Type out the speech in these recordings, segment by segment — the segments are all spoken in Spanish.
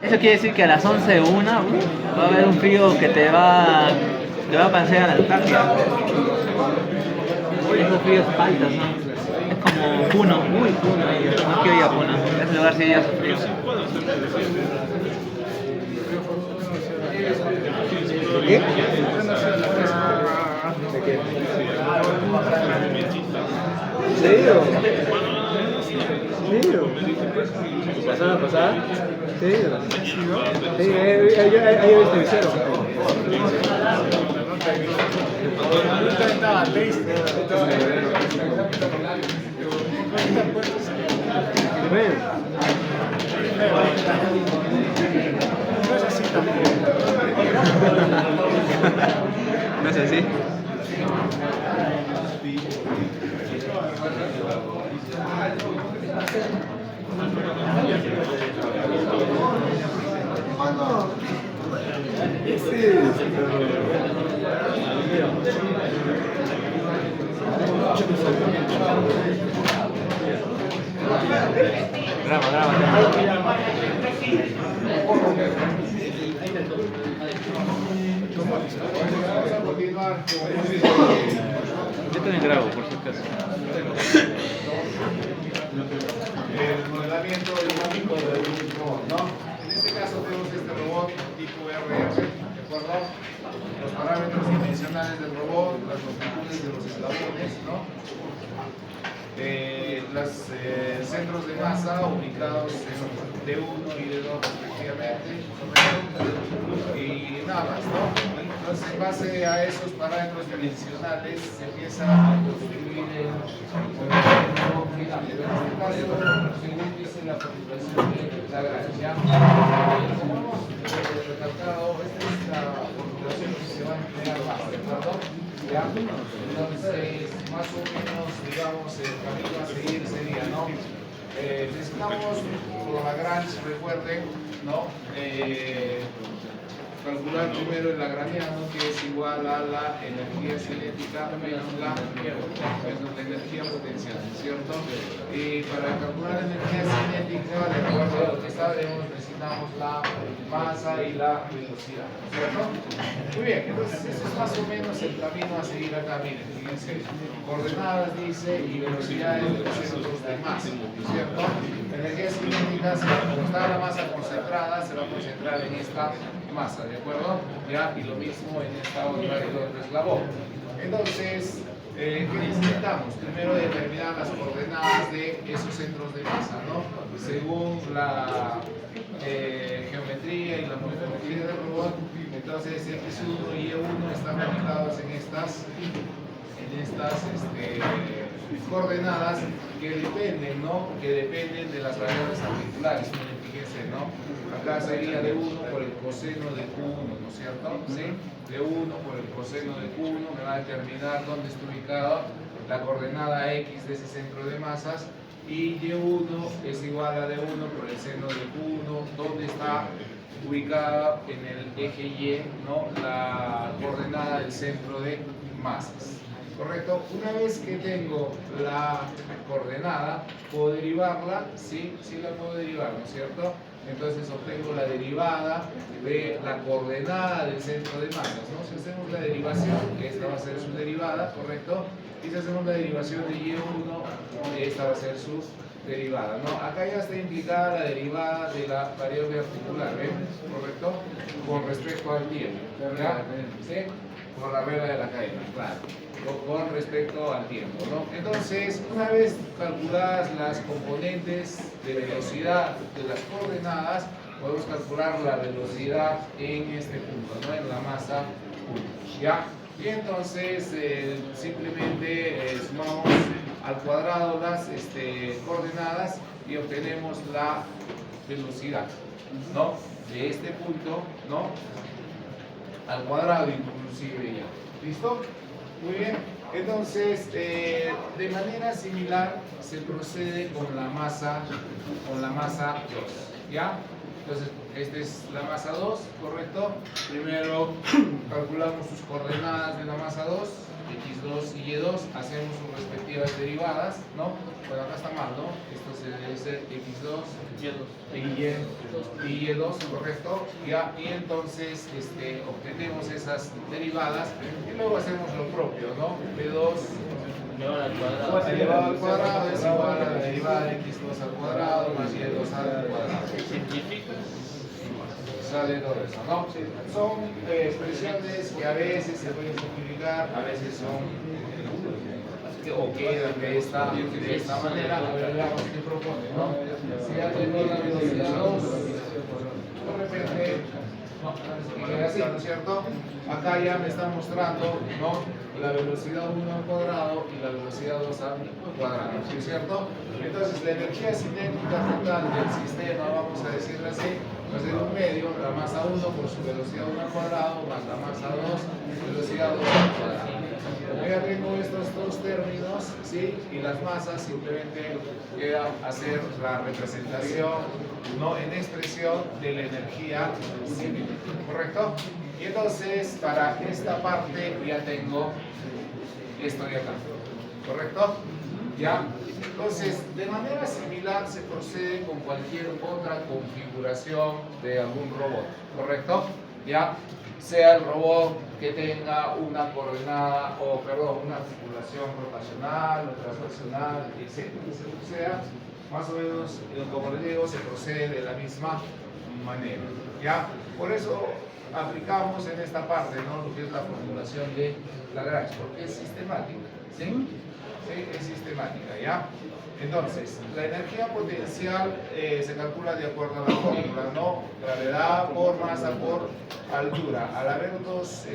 Eso quiere decir que a las 11:01 va a haber un frío que te va a pasar a la Antártida. Esos fríos altos, ¿no? Es como Puno. Uy, Puno, no quiero ir a Puno. Ese lugar sí ya hace frío. ¿Qué? ¿Serio? ¿Serio? ¿Pasada, pasada? ¿Serio? Sí, ahí viste el cero. Estaba triste. Bueno. No es así tampoco. ¿No es así? Graba, graba, graba. Yo también grabo, por si acaso. El modelamiento dinámico de un robot, ¿no? En este caso tenemos este robot tipo RR, ¿de acuerdo? Los parámetros dimensionales del robot, las longitudes de los eslabones, ¿no? Los centros de masa ubicados en D1 y D2 respectivamente, y nada más, ¿no? Entonces, en base a esos parámetros dimensionales se empieza a construir el modelo final. En este caso, según dice la configuración de la gráfica, como hemos recalcado, esta es la configuración que se va a emplear más, ¿de acuerdo? ¿Ya? Entonces, más o menos, digamos, el camino a seguir sería, ¿no? Necesitamos por Lagrange, recuerden, ¿no? Calcular primero el lagrangiano, que es igual a la energía cinética menos la energía potencial, ¿cierto? Y para calcular la energía cinética, de acuerdo a lo que sabemos, necesitamos la masa y la velocidad, ¿cierto? Muy bien, entonces eso es más o menos el camino a seguir acá. Miren, fíjense, coordenadas dice y velocidades de los centros de masa, ¿cierto? La energía cinética, como está la masa concentrada, se va a concentrar en esta masa, ¿de acuerdo? Ya, y lo mismo en esta otra, el otro eslabón. Entonces, ¿qué necesitamos? Primero determinar las coordenadas de esos centros de masa, ¿no? Según la geometría y la morfología del robot, entonces X1 y Y1 están ubicados en estas coordenadas que dependen, ¿no? Que dependen de las variables articulares. Miren, fíjense, ¿no? Acá sería D1 por el coseno de Q1, ¿no es cierto? ¿Sí? D1 por el coseno de Q1 me va a determinar dónde está ubicada la coordenada X de ese centro de masas, y Y1 es igual a D1 por el seno de Q1, donde está ubicada en el eje Y, ¿no? La coordenada del centro de masas. ¿Correcto? Una vez que tengo la coordenada, ¿puedo derivarla? Sí, sí la puedo derivar, ¿no es cierto? Entonces obtengo la derivada de la coordenada del centro de masas, ¿no? Si hacemos la derivación, esta va a ser su derivada, ¿correcto? Y si hacemos la derivación de Y1, esta va a ser su derivada, ¿no? Acá ya está implicada la derivada de la variable articular, ¿ven? ¿Correcto? Con respecto al tiempo, ¿ya? ¿Sí? Por la regla de la cadena, claro, con respecto al tiempo, ¿no? Entonces, una vez calculadas las componentes de velocidad de las coordenadas, podemos calcular la velocidad en este punto, ¿no? En la masa 1, ¿ya? Y entonces, simplemente sumamos al cuadrado las coordenadas y obtenemos la velocidad, ¿no? De este punto, ¿no? Al cuadrado inclusive ya. ¿Listo? Muy bien. Entonces, de manera similar se procede con la masa 2, ¿ya? Entonces, esta es la masa 2, ¿correcto? Primero calculamos sus coordenadas de la masa 2, X2 y Y2, hacemos sus respectivas derivadas, ¿no? Bueno, acá está mal, ¿no? Esto se debe ser X2 y Y2, ¿correcto? Ya, y entonces obtenemos esas derivadas y luego hacemos lo propio, ¿no? P2 elevado al cuadrado es igual a la derivada de X2 al cuadrado más Y2 al cuadrado. Sale todo eso, ¿no? Son expresiones que a veces se pueden simplificar, a veces son o quedan de esta manera. A ver, veamos qué propone, ¿no? Si ya tengo la velocidad 2, de repente, queda así, ¿no es cierto? Acá ya me está mostrando, ¿no? La velocidad 1 al cuadrado y la velocidad 2 al cuadrado, ¿sí es cierto? Entonces la energía cinética total del sistema, vamos a decirlo así, va a ser un medio, la masa 1 por su velocidad 1 al cuadrado más la masa 2, velocidad 2 al cuadrado. Como ya tengo estos dos términos, ¿sí? Y las masas, simplemente queda hacer la representación, no en expresión, de la energía cinética, ¿correcto? Y entonces para esta parte ya tengo esto de acá, ¿correcto? ¿Ya? Entonces, de manera similar se procede con cualquier otra configuración de algún robot, ¿correcto? ¿Ya? Sea el robot que tenga una coordenada, o perdón, una articulación rotacional o translacional, etc. O sea, más o menos, como les digo, se procede de la misma manera, ¿ya? Por eso aplicamos en esta parte, ¿no? Lo que es la formulación de Lagrange, porque es sistemática, ¿sí? ¿Sí? Es sistemática, ¿ya? Entonces, la energía potencial se calcula de acuerdo a la fórmula, ¿no? Gravedad por masa por altura. Al haber dos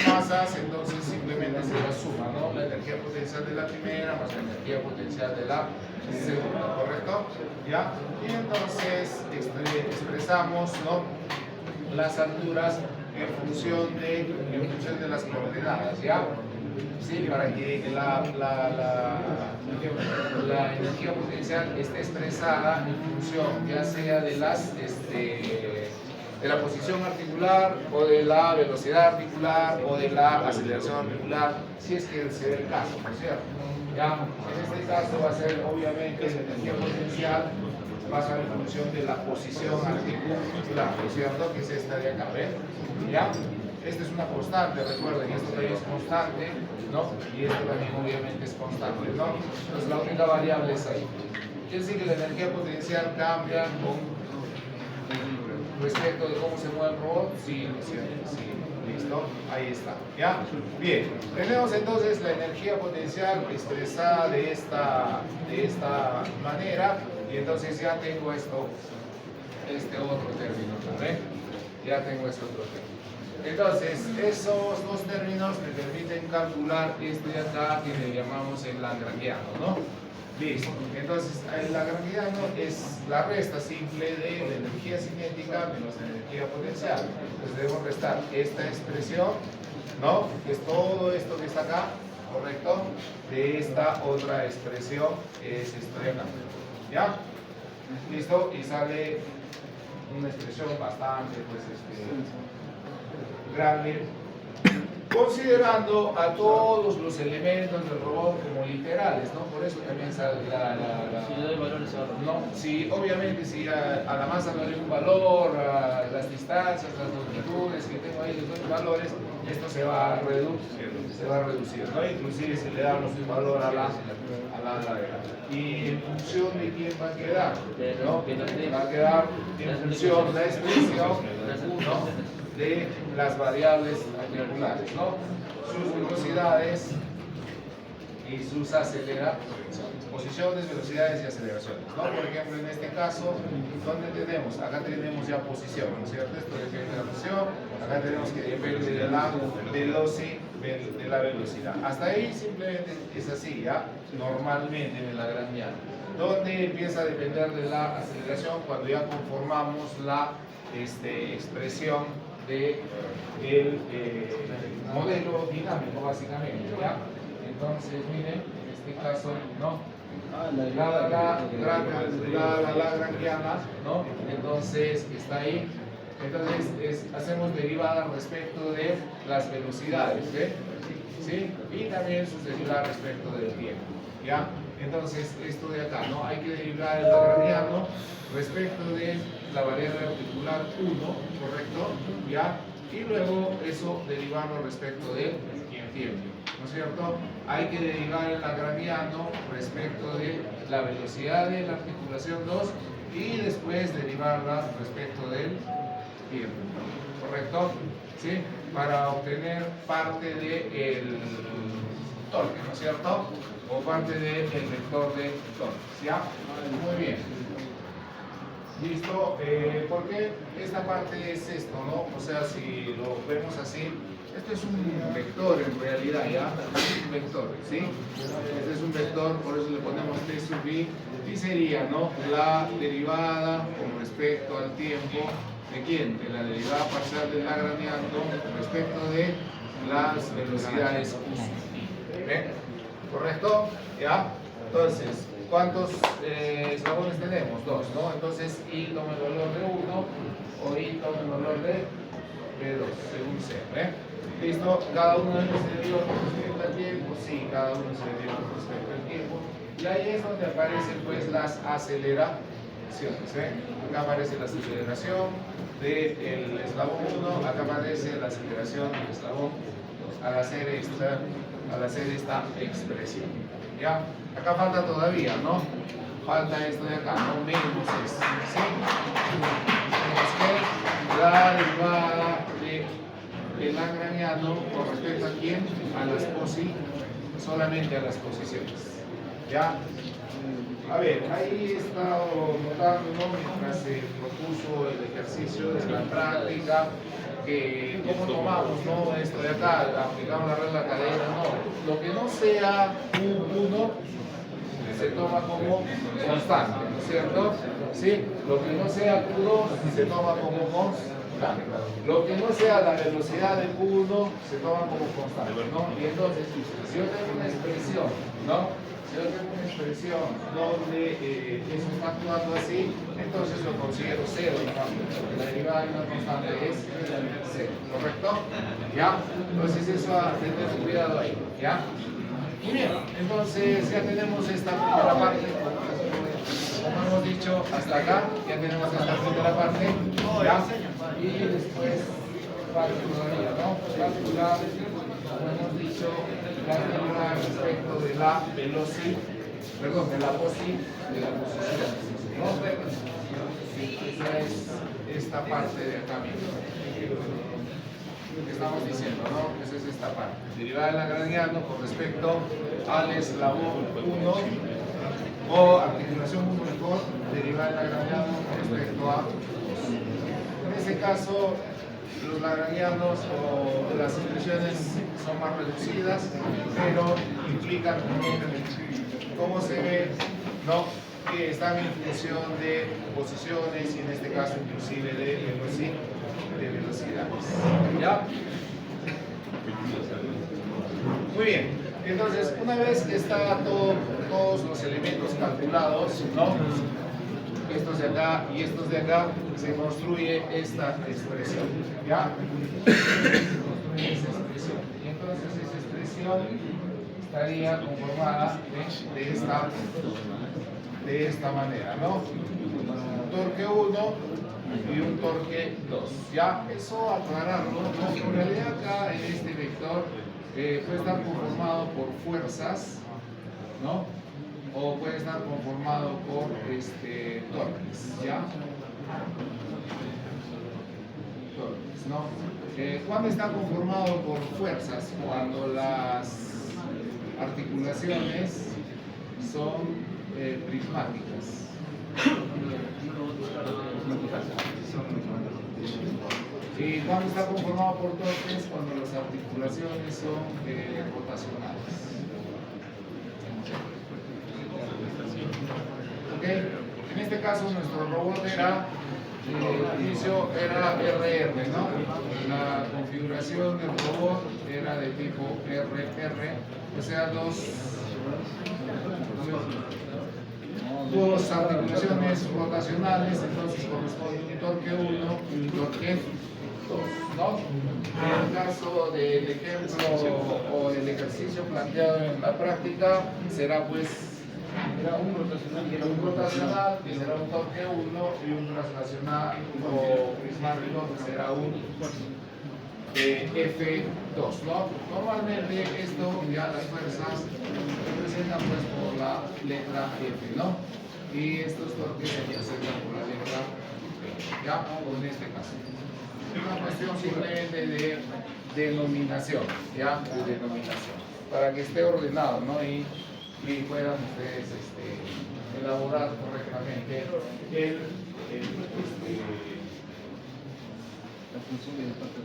masas, entonces simplemente se la suma, ¿no? La energía potencial de la primera más la energía potencial de la segunda, ¿correcto? ¿Ya? Y entonces expresamos, ¿no? Las alturas en función de las coordenadas, ¿ya? Sí, para que la energía potencial esté expresada en función ya sea de la posición articular o de la velocidad articular o de la aceleración articular, si es que se ve el caso, ¿no es cierto? Ya, en este caso va a ser obviamente la energía potencial va a ser en función de la posición articular, ¿no es cierto? Que es esta de acá, ¿ven? ¿Ya? Esta es una constante, recuerden, esto también es constante, ¿no? Y esto también obviamente es constante, ¿no? Entonces la única variable es ahí. Quiere decir que la energía potencial cambia con respecto de cómo se mueve el robot. Sí, listo, ahí está, ¿ya? Bien, tenemos entonces la energía potencial expresada de esta manera, y entonces ya tengo este otro término, ¿ven? Ya tengo este otro término. Entonces, esos dos términos me permiten calcular esto de acá que le llamamos el lagrangiano, ¿no? Listo. Entonces, el lagrangiano es la resta simple de la energía cinética menos la energía potencial. Entonces, debemos restar esta expresión, ¿no? Que es todo esto que está acá, ¿correcto? De esta otra expresión, que es esto de acá. ¿Ya? ¿Listo? Y sale una expresión bastante, pues, grande, considerando a todos los elementos del robot como literales, ¿no? Por eso también sale no, si obviamente si a la masa no le doy un valor, a las distancias, las longitudes que tengo ahí, les doy valores, esto se va a reducir, ¿no? Inclusive si le damos un valor a la y en función de quién va a quedar, ¿no? Va a quedar en función de la expresión, ¿no? De las variables articulares, ¿no? Sus velocidades y sus aceleraciones, posiciones, velocidades y aceleraciones, ¿no? Por ejemplo, en este caso, ¿dónde tenemos? Acá tenemos ya posición, ¿no es cierto? Esto depende de la posición, acá tenemos que depende de la velocidad. Hasta ahí simplemente es así, ¿ya? Normalmente en el lagrangiano. ¿Dónde empieza a depender de la aceleración? Cuando ya conformamos la expresión del modelo dinámico, básicamente, ¿ya? Entonces, miren, en este caso, ¿no? La lagrangiana, ¿no? Entonces, está ahí, Entonces hacemos derivadas respecto de las velocidades, ¿ve? ¿Sí? Y también sus derivadas respecto del tiempo, ¿ya? Entonces esto de acá, ¿no? Hay que derivar el lagrangiano respecto de la variable articular 1, ¿correcto? ¿Ya? Y luego eso derivarlo respecto del tiempo, ¿no es cierto? Hay que derivar el lagrangiano respecto de la velocidad de la articulación 2 y después derivarla respecto del tiempo, ¿correcto? ¿Sí? Para obtener parte del torque, ¿no es cierto? O parte del vector de torque, ¿ya? Muy bien. ¿Listo? ¿Por qué esta parte es esto, no? O sea, si lo vemos así, este es un vector en realidad, ¿ya? Es un vector, ¿sí? Este es un vector, por eso le ponemos t sub i, y sería, ¿no? La derivada con respecto al tiempo, ¿de quién? De la derivada parcial del lagrangiano respecto de las velocidades u sub i. ¿Ven? ¿Correcto? ¿Ya? Entonces, ¿cuántos eslabones tenemos? 2, ¿no? Entonces, I toma el valor de 1 o I toma el valor de 2, según sea. ¿Eh? ¿Listo? ¿Cada uno de ellos se deriva con respecto al tiempo? Sí, cada uno se deriva con respecto al tiempo. Y ahí es donde aparecen pues las aceleraciones. Acá aparece la aceleración del eslabón 1, acá aparece la aceleración del eslabón 2 al hacer esta expresión. ¿Ya? Acá falta todavía, ¿no? Falta esto de acá, no menos esto. ¿Sí? Tenemos que la derivada del lagrangiano con respecto a quién? A las solamente a las posiciones. ¿Ya? A ver, ahí he estado notando, ¿no? Mientras se propuso el ejercicio de la práctica, que cómo tomamos, ¿no? Esto de acá, aplicamos la regla cadena, no. Lo que no sea Q1 se toma como constante, ¿no es cierto? ¿Sí? Lo que no sea Q2 se toma como constante. Lo que no sea la velocidad de Q1 se toma como constante, ¿no? Y entonces, si yo tengo una expresión, ¿no? Si yo tengo una expresión donde eso está actuando así, entonces lo considero cero, ¿no? La derivada de una constante es cero, ¿correcto? ¿Ya? Entonces eso a tener cuidado ahí, ¿ya? Y bien, entonces ya tenemos esta primera parte, como hemos dicho hasta acá, ya tenemos esta primera parte, ¿ya? Y después parte todavía, ¿no? Calcular, como hemos dicho, la derivada respecto de la velocidad, perdón, de la posición, ¿no? Esa es esta parte de acá mismo. Que estamos diciendo, ¿no? Esa es esta parte. Derivada del lagrangiano con respecto al eslabón 1 o articulación 1 mejor, derivada del lagrangiano con respecto a 2. En ese caso, los lagrangianos o las expresiones son más reducidas, pero implican cómo se ve, ¿no? Que están en función de posiciones y en este caso inclusive de velocidades. ¿Ya? Muy bien. Entonces, una vez que está todos los elementos calculados, ¿no? Estos de acá y estos de acá, se construye esta expresión. ¿Ya? Se construye esa expresión. Y entonces esa expresión estaría conformada de esta manera, ¿no? Un torque 1 y un torque 2. Ya, eso aclararlo, ¿no? En realidad acá en este vector puede estar conformado por fuerzas, ¿no? O puede estar conformado por torques, ¿ya? Torques, ¿no? ¿Cuándo está conformado por fuerzas? Cuando las articulaciones son prismáticas. ¿Y cuándo está conformado por torques? Cuando las articulaciones son rotacionales. ¿Ok? En este caso nuestro robot era, el inicio era RR, ¿no? La configuración del robot era de tipo RR, o sea, dos articulaciones rotacionales, entonces corresponde torque 1 y un torque 2, ¿no? En el caso del ejemplo o del ejercicio planteado en la práctica, será pues un rotacional que será un torque 1 y un traslacional o prismático que será un F2, ¿no? Normalmente esto ya las fuerzas se representan pues por la letra F, ¿no? Y estos torques se representan por la letra P, ¿ya? O en este caso. Es una cuestión simplemente de denominación, ¿ya? De denominación. Para que esté ordenado, ¿no? Y puedan ustedes elaborar correctamente La función de parte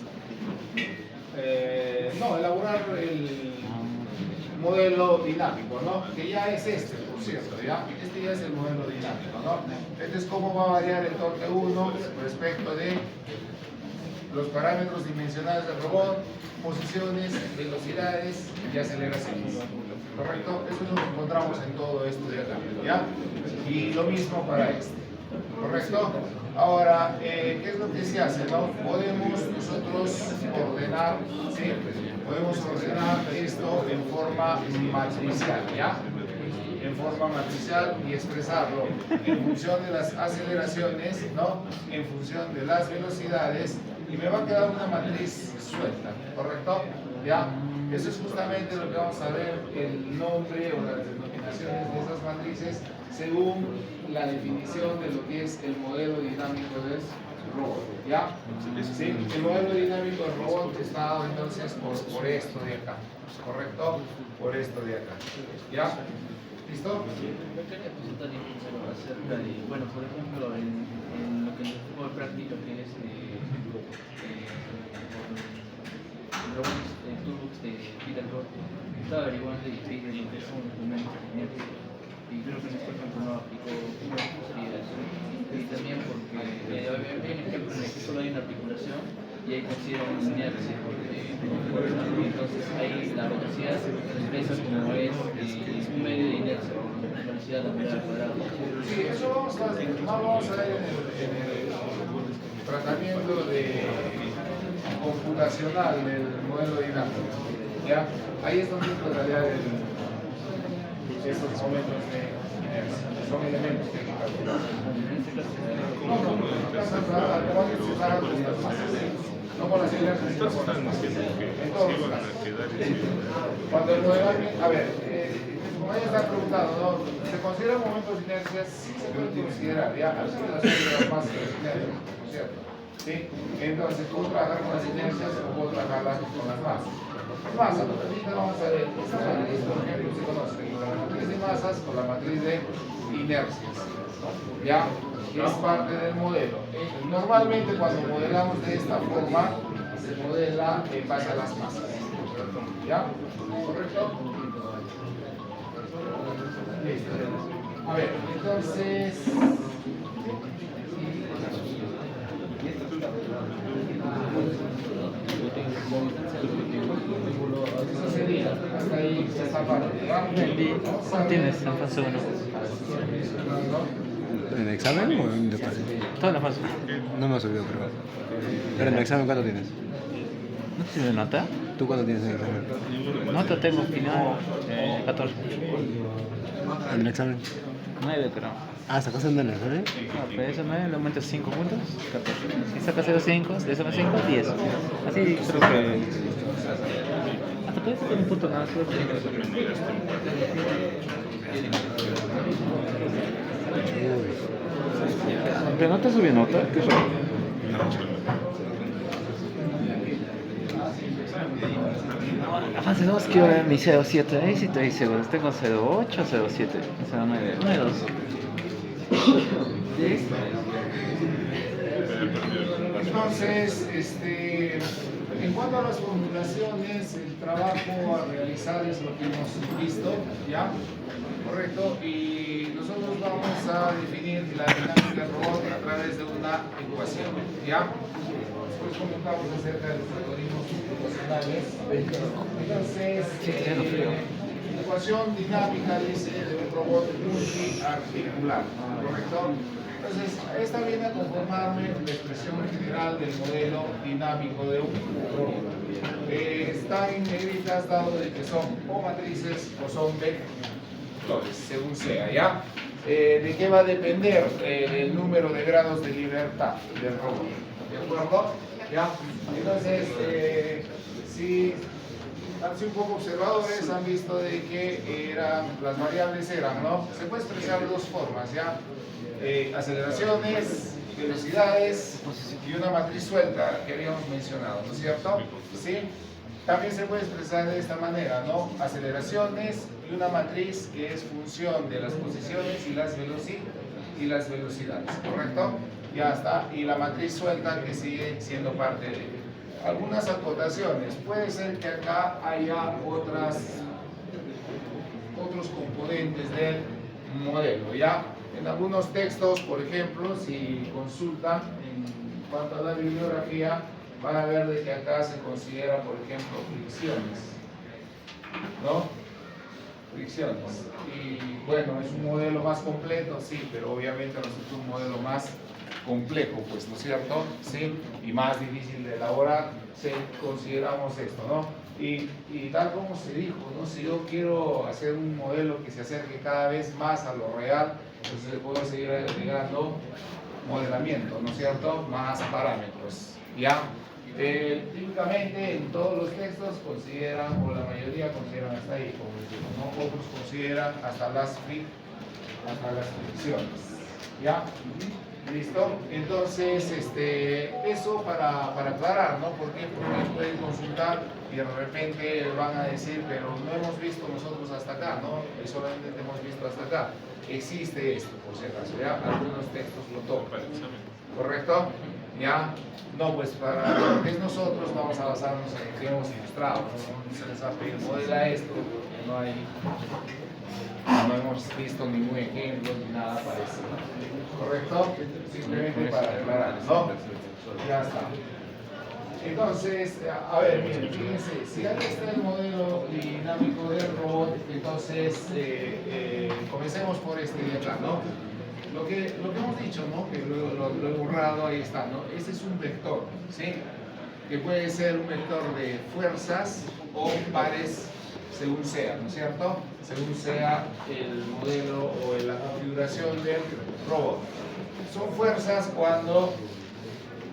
no, elaborar el modelo dinámico, ¿no? Que ya es este, por cierto, ¿ya? Este ya es el modelo dinámico, ¿no? Este es cómo va a variar el torque 1 respecto de los parámetros dimensionales del robot, posiciones, velocidades y aceleraciones. ¿Correcto? Eso es lo que encontramos en todo esto de acá, ¿ya? Y lo mismo para este. ¿Correcto? Ahora, ¿qué es lo que se hace? ¿No? Podemos nosotros ordenar, ¿sí? Podemos ordenar esto en forma matricial, ¿ya? En forma matricial y expresarlo en función de las aceleraciones, ¿no? En función de las velocidades y me va a quedar una matriz suelta, ¿correcto? ¿Ya? Eso es justamente lo que vamos a ver, el nombre o las denominaciones de esas matrices según la definición de lo que es el modelo dinámico del robot, ¿ya? ¿Sí? El modelo dinámico del robot está dado entonces por esto de acá, ¿correcto? Por esto de acá, ¿ya? ¿Listo? Yo quería presentar acerca de, bueno, por ejemplo, en lo que nos fue práctica que es robots turbos de Peterbilt, estaba averiguando y pide lo que son documentos lineales y creo que en este ejemplo no aplicó una sería eso. Y también porque hay un ejemplo en el que solo hay una articulación y ahí consideran un lineal, entonces ahí la velocidad se expresa como es un medio de inercia, la velocidad lateral cuadrada. Sí, eso vamos a ver en el tratamiento de computacional del modelo dinámico, ¿ya? Ahí es donde encontraría estos momentos de inercia, son elementos que hay que calcular. No con las inercias, sino con las masas. En todos los casos. Cuando el modelamiento, a ver, como ella está preguntando, ¿no? ¿Se consideran momentos de inercia? Sí se puede considerar, ya, así las masas de inercia, ¿no es cierto? ¿Sí? Entonces, puedo trabajar con las inercias o puedo trabajar con las masas. Masas, ahorita vamos a ver, esta matriz, por ejemplo, se conoce la matriz de masas con la matriz de inercias, ¿ya? Es parte del modelo. Normalmente cuando modelamos de esta forma, se modela en base a las masas, ¿ya? ¿Correcto? Listo. A ver, entonces... Eso sería, hasta ahí esa parte. ¿Cuánto tienes en fase 1? ¿En el examen o en despacio? Toda la fase. No me ha subido, pero en el examen ¿cuánto tienes? ¿No tienes nota? ¿Tú cuánto tienes en el examen? Nota tengo final 14. ¿En el examen? 9 creo. Ah, ¿sacaste en el examen? No, pero eso 9 le aumentas 5 puntos, 14. Si sacas 0,5, de 0,5, 10. Así creo que... Hasta puedes sacar un punto más. Pero no te subió nota, qué raro. La fase 2 quiero ver mi 0,7, ahí sí estoy seguro. Tengo 0,8, 0,7, 0,9, 1 y 2. Entonces, en cuanto a las formulaciones, el trabajo a realizar es lo que hemos visto, ¿ya? Correcto, y nosotros vamos a definir la dinámica del robot a través de una ecuación, ¿ya? Después comentamos acerca de los algoritmos computacionales. Entonces, la ecuación dinámica dice de un robot multiarticular, ¿correcto? Entonces, esta viene a conformarme la expresión general del modelo dinámico de un robot. Están en negritas dado de que son o matrices o son vectores, según sea, ¿ya? ¿De qué va a depender el número de grados de libertad del robot? ¿De acuerdo? ¿Ya? Entonces, si han sido un poco observadores, han visto de que las variables eran, ¿no? Se puede expresar de dos formas, ¿ya? Aceleraciones, velocidades y una matriz suelta que habíamos mencionado, ¿no es cierto? ¿Sí? También se puede expresar de esta manera, ¿no? Aceleraciones y una matriz que es función de las posiciones y las velocidades, ¿correcto? Ya está. Y la matriz suelta que sigue siendo parte de algunas acotaciones. Puede ser que acá haya otros componentes del modelo, ¿ya? En algunos textos, por ejemplo, si consultan en cuanto a la bibliografía, van a ver de que acá se considera, por ejemplo, fricciones, ¿no? Fricciones. Y bueno, es un modelo más completo, sí, pero obviamente resulta un modelo más complejo, pues, ¿no es cierto? Sí, y más difícil de elaborar, si consideramos esto, ¿no? Y tal como se dijo, ¿no? Si yo quiero hacer un modelo que se acerque cada vez más a lo real, entonces le puedo seguir agregando modelamiento, ¿no es cierto? Más parámetros, ¿ya? Típicamente en todos los textos consideran, o la mayoría consideran hasta ahí, como decimos, ¿no? Otros consideran hasta las fricciones, ¿ya? ¿Listo? Entonces, eso para aclarar, ¿no? ¿Por qué? Porque pueden consultar y de repente van a decir, pero no hemos visto nosotros hasta acá, ¿no? Solamente hemos visto hasta acá. Existe esto, por si acaso, ¿ya? Algunos textos lo tocan. ¿Correcto? ¿Ya? No, pues para lo que es nosotros vamos a basarnos en lo que hemos ilustrado, ¿no? Se les ha pedido, modela esto, no hemos visto ningún ejemplo ni nada parecido. ¿Correcto? Simplemente para aclarar, ¿no? Ya está. Entonces, a ver, miren, fíjense, si aquí está el modelo dinámico del robot, entonces comencemos por este de acá, ¿no? Lo que hemos dicho, ¿no? Que lo he borrado, ahí está, ¿no? Ese es un vector, ¿sí? Que puede ser un vector de fuerzas o pares, según sea, ¿no es cierto? Según sea el modelo o la configuración del robot. Son fuerzas cuando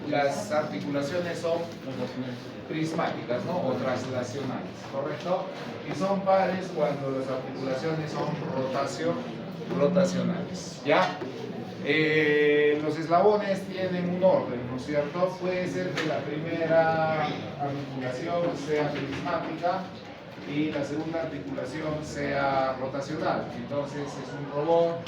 las articulaciones son prismáticas, ¿no? O traslacionales, ¿correcto? Y son pares cuando las articulaciones son rotacionales, ¿ya? Los eslabones tienen un orden, ¿no es cierto? Puede ser que la primera articulación sea prismática y la segunda articulación sea rotacional. Entonces es un robot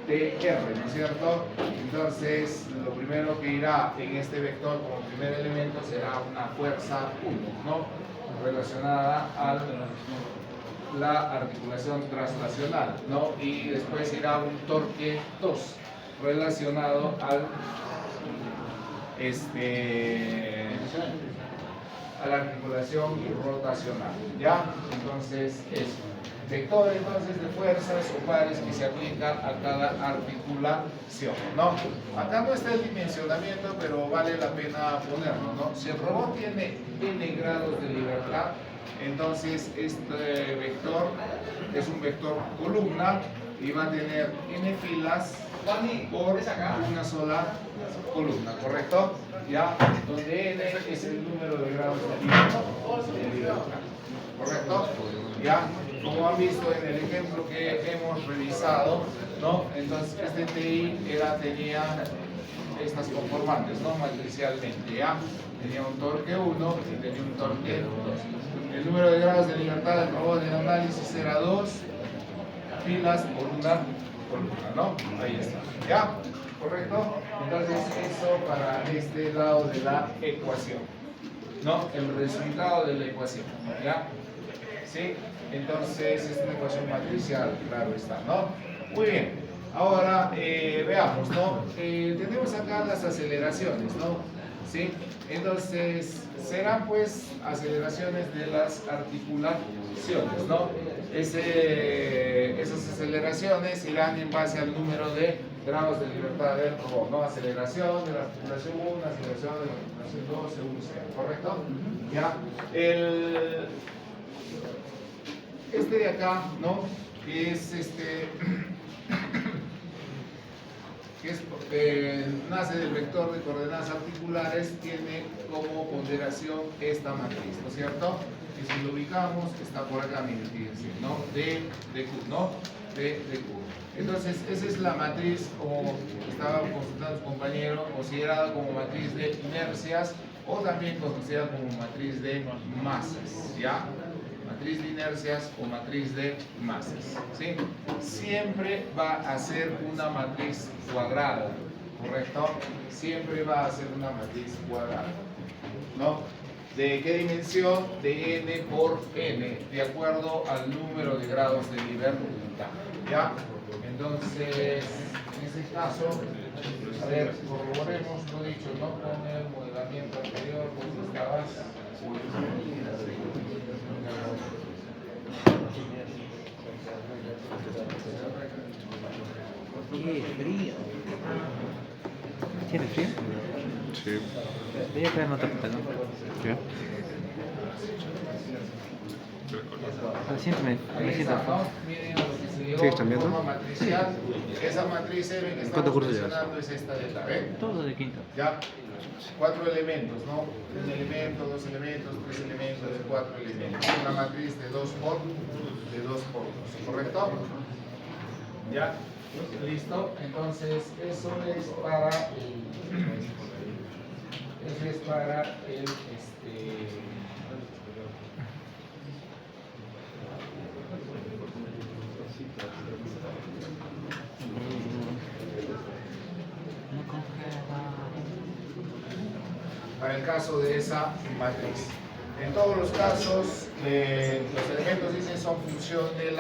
de R, ¿no es cierto? Entonces lo primero que irá en este vector como primer elemento será una fuerza 1, ¿no? Relacionada a la articulación traslacional, ¿no? Y después irá un torque 2 relacionado a la articulación rotacional, ¿ya? Entonces es vector entonces de fuerzas o pares que se aplica a cada articulación, ¿no? Acá no está el dimensionamiento, pero vale la pena ponerlo, ¿no? Si el robot tiene n grados de libertad, entonces este vector es un vector columna y va a tener n filas por una sola columna, ¿correcto? ¿Ya? Donde n es el número de grados de libertad, ¿correcto? ¿Ya? Como han visto en el ejemplo que hemos revisado, ¿no? Entonces este TI tenía estas conformantes, ¿no? Matricialmente, ¿ya? Tenía un torque 1 y tenía un torque 2. El número de grados de libertad del robot de análisis era 2 filas por una columna, ¿no? Ahí está, ¿ya? ¿Correcto? Entonces eso para este lado de la ecuación, ¿no? El resultado de la ecuación, ¿ya? ¿Sí? Entonces es una ecuación matricial, claro está, ¿no? Muy bien, ahora veamos, ¿no? Tenemos acá las aceleraciones, ¿no? ¿sí? Entonces, serán pues aceleraciones de las articulaciones, ¿no? Esas aceleraciones irán en base al número de grados de libertad del robot, ¿no? Aceleración de la articulación 1, aceleración de la articulación 2, según sea, ¿correcto? ¿Ya? Este de acá, ¿no? Que es nace del vector de coordenadas articulares, tiene como ponderación esta matriz, ¿no es cierto? Y si lo ubicamos, está por acá, miren, fíjense, ¿no? D de Q, ¿no? D de Q. Entonces, esa es la matriz, como estaba consultando su compañero, considerada como matriz de inercias o también considerada como matriz de masas, ¿ya? Matriz de inercias o matriz de masas, ¿sí? Siempre va a ser una matriz cuadrada, ¿correcto? Siempre va a ser una matriz cuadrada, ¿no? ¿De qué dimensión? De n por n, de acuerdo al número de grados de libertad, ¿ya? Entonces, en este caso, a ver, corroboremos lo dicho, ¿no? Con el modelamiento anterior, pues estabas... Qué frío. ¿Tiene frío? Sí. Voy a traer otra puta, ¿no? ¿Qué? Lo siento, me Ahí siento. está, ¿no? Miren a lo que se llegó ¿Sigues en cambiando? forma matricial. Esa matriz M que ¿Cuántos estamos cursos llevas? mencionando es esta de acá, ¿ven? Todo de quinto. Ya, 4 elementos, ¿no? Un elemento, 2 elementos, 3 elementos, 4 elementos. Una matriz de 2 por 2, ¿correcto? Ya, listo. Entonces, eso es para el para el caso de esa matriz. En todos los casos, los elementos dicen son función de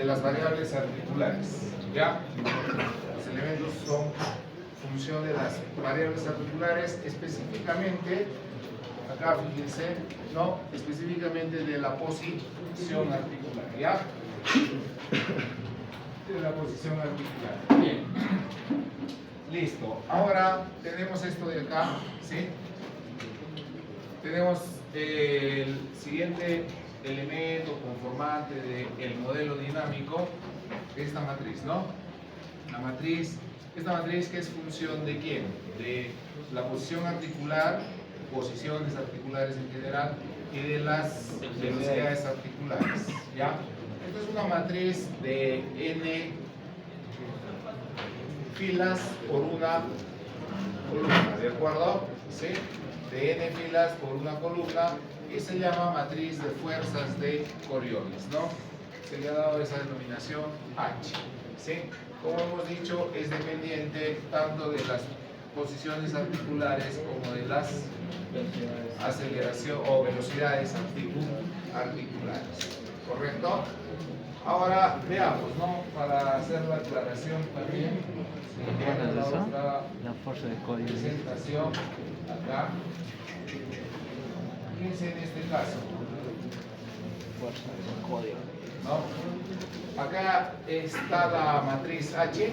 las variables articulares. ¿Ya? Los elementos son función de las variables articulares, específicamente, acá fíjense, ¿no? Específicamente de la posición articular. ¿Ya? De la posición articular. Bien. Listo. Ahora tenemos esto de acá, ¿sí? Tenemos el siguiente elemento conformante del modelo dinámico, esta matriz, ¿no? Esta matriz que es función de quién? De la posición articular, posiciones articulares en general, y de las velocidades articulares, ¿ya? Esta es una matriz de n filas por una columna, ¿de acuerdo? ¿Sí? De n filas por una columna y se llama matriz de fuerzas de Coriolis, ¿no? Se le ha dado esa denominación H, ¿sí? Como hemos dicho, es dependiente tanto de las posiciones articulares como de las aceleración o velocidades articulares, ¿correcto? Ahora veamos, ¿no? Para hacer la aclaración también, ¿Cuál es la eso? otra La fuerza de código. presentación acá. Fíjense en este caso, Fuerza de código. ¿no? Acá está la matriz H.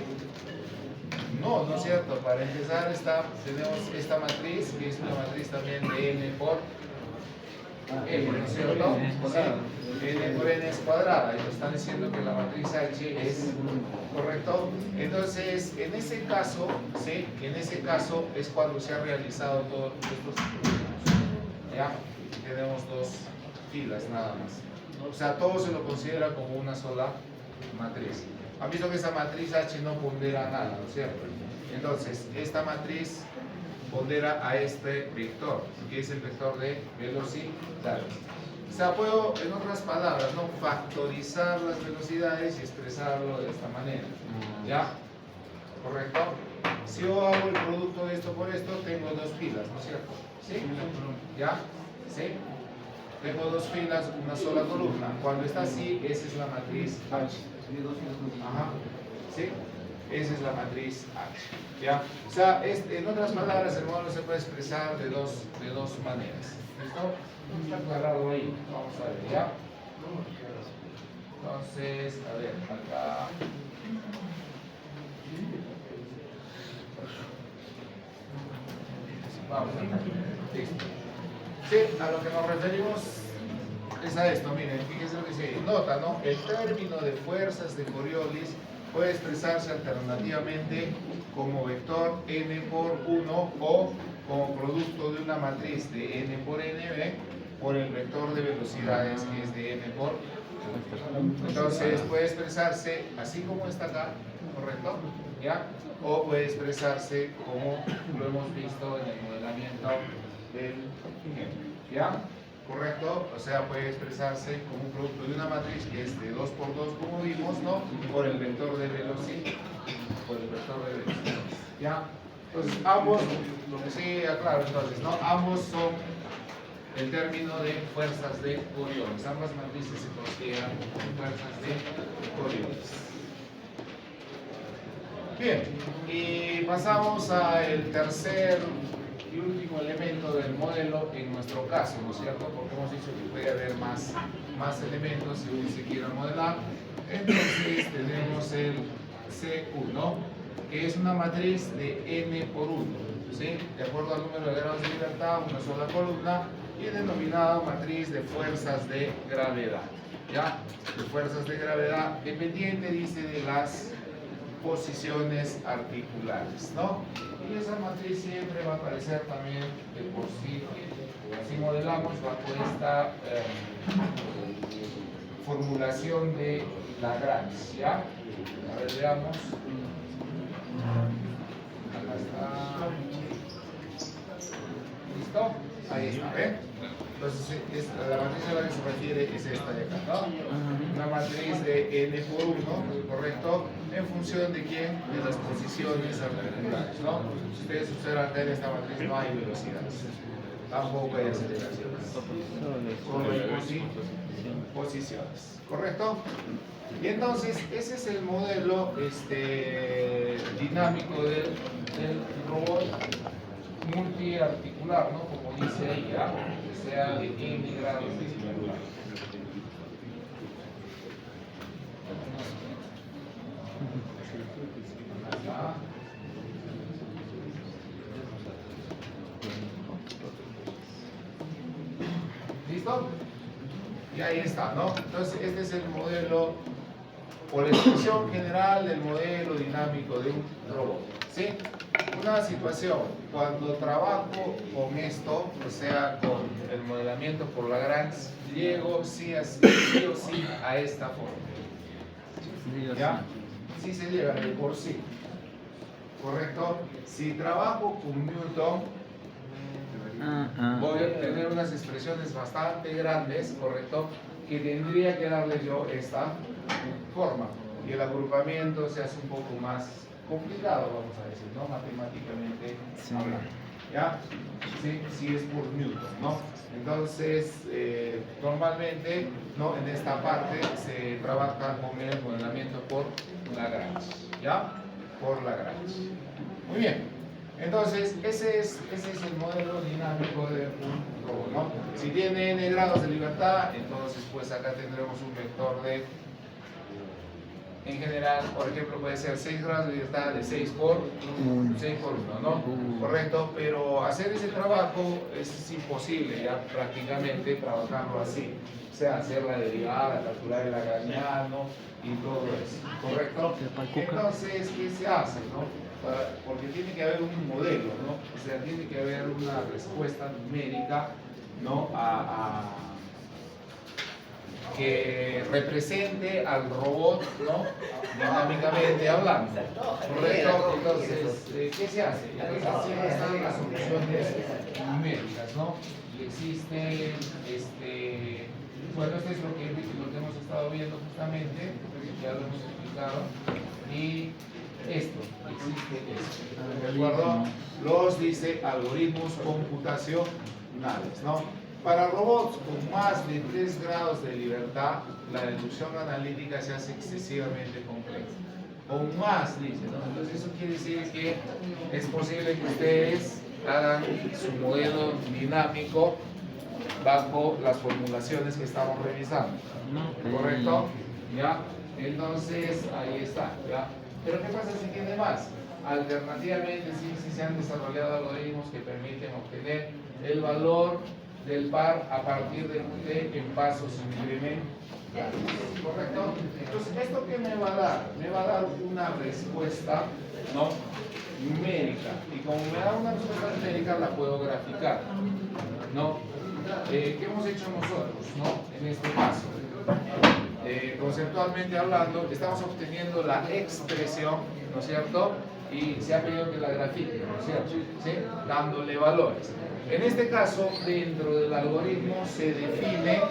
No, no es cierto. Para empezar tenemos esta matriz, que es una matriz también de n por n, ¿no es cierto? Sí, n por n es cuadrada, y nos están diciendo que la matriz H es correcto. Entonces, en ese caso, ¿sí? En ese caso es cuando se ha realizado todos estos estudios. ¿Ya? Tenemos dos filas nada más. O sea, todo se lo considera como una sola matriz. Han visto que esa matriz H no pondera nada, ¿no es cierto? Entonces, esta matriz pondera a este vector, que es el vector de velocidades. O sea, puedo, en otras palabras, ¿no? Factorizar las velocidades y expresarlo de esta manera. ¿Ya? ¿Correcto? Si yo hago el producto de esto por esto, tengo dos filas, ¿no es cierto? ¿Sí? ¿Ya? ¿Sí? Tengo dos filas, una sola columna. Cuando está así, esa es la matriz H. Ajá. ¿Sí? Esa es la matriz H. ¿Ya? O sea, en otras palabras, el modelo se puede expresar de dos maneras. ¿Listo? Está aclarado ahí. Vamos a ver, ¿ya? Entonces, a ver, acá. Vamos a ver. Listo. Sí, a lo que nos referimos es a esto. Miren, fíjense lo que se nota, ¿no? El término de fuerzas de Coriolis puede expresarse alternativamente como vector n por 1 o como producto de una matriz de n por nb por el vector de velocidades que es de n por. Entonces puede expresarse así como está acá, ¿correcto? ¿Ya? O puede expresarse como lo hemos visto en el modelamiento del ejemplo. ¿Ya? ¿Correcto? O sea, puede expresarse como un producto de una matriz que es de 2 por 2 como vimos, ¿no? Por el vector de velocidad. Por el vector de velocidad. ¿Ya? Entonces, ambos, lo que sí aclaro entonces, ¿no? Ambos son el término de fuerzas de Coriolis. Ambas matrices se consideran fuerzas de Coriolis. Bien, y pasamos al tercer y último elemento del modelo en nuestro caso, ¿no es cierto? Porque hemos dicho que puede haber más elementos si uno se quiere modelar. Entonces tenemos el C1, que es una matriz de n por 1, ¿sí? De acuerdo al número de grados de libertad, una sola columna, y denominada matriz de fuerzas de gravedad, ¿ya? De fuerzas de gravedad dependiente, dice, de las posiciones articulares, ¿no? Y esa matriz siempre va a aparecer también de por sí, así modelamos bajo esta formulación de Lagrange, ¿ya? A ver, veamos. Acá está. ¿Listo? Ahí está, ¿ven? Entonces, la matriz a la que se refiere es esta de acá, ¿no? Una matriz de n por 1, ¿correcto? En función de quién? De las posiciones articulares, ¿no? Si ustedes observan acá en esta matriz no hay velocidades, tampoco hay aceleraciones, solo hay posiciones, ¿correcto? Y entonces, ese es el modelo dinámico del robot multiarticular, ¿no? Como dice ahí, ¿ya? Que sea de n grados de libertad. Acá. ¿Listo? Y ahí está, ¿no? Entonces, este es el modelo, por expresión general del modelo dinámico de un robot, ¿sí? Una situación, cuando trabajo con esto, o sea, con el modelamiento por Lagrange, llego sí o sí a esta forma. ¿Ya? Sí se llega de por sí. ¿Correcto? Si trabajo con Newton, voy a obtener unas expresiones bastante grandes, ¿correcto? Que tendría que darle yo esta forma. Y el agrupamiento se hace un poco más complicado, vamos a decir, ¿no? Matemáticamente hablando. ¿Ya? Sí, sí es por Newton, ¿no? Entonces, normalmente, ¿no? En esta parte se trabaja con el modelamiento por Lagrange, ¿ya? Por Lagrange. Muy bien. Entonces, ese es el modelo dinámico de un robot, ¿no? Si tiene n grados de libertad, entonces, pues acá tendremos un vector de, en general, por ejemplo, puede ser 6 grados de libertad de 6 por 1, ¿no? Correcto, pero hacer ese trabajo es imposible ya prácticamente trabajarlo así. O sea, hacer la derivada, calcular el lagrangiano y todo eso, ¿correcto? Entonces, ¿qué se hace, no? Porque tiene que haber un modelo, ¿no? O sea, tiene que haber una respuesta numérica, ¿no? Que represente al robot, ¿no? Dinámicamente hablando. ¿Correcto? Entonces, ¿qué se hace? Entonces, siempre están las soluciones numéricas, ¿no? Y existe, bueno, esto es lo que hemos estado viendo justamente, ya lo hemos explicado, y esto, existe esto, ¿de acuerdo? Los, dice, algoritmos computacionales, ¿no? Para robots con más de 3 grados de libertad, la deducción analítica se hace excesivamente compleja. o más, dice, ¿no? Entonces eso quiere decir que es posible que ustedes hagan su modelo dinámico bajo las formulaciones que estamos revisando, ¿correcto? ¿Ya? Entonces, ahí está, ¿ya? Pero ¿qué pasa si tiene más? Alternativamente, sí se han desarrollado algoritmos que permiten obtener el valor del par a partir de en pasos incrementales, ¿correcto? Entonces, ¿esto qué me va a dar? Me va a dar una respuesta, ¿no?, numérica, y como me da una respuesta numérica la puedo graficar, ¿no? ¿Qué hemos hecho nosotros, ¿no?, en este paso? Conceptualmente hablando, estamos obteniendo la expresión, ¿no es cierto?, y se ha pedido que la grafique, ¿no es cierto?, ¿sí?, dándole valores. En este caso, dentro del algoritmo se define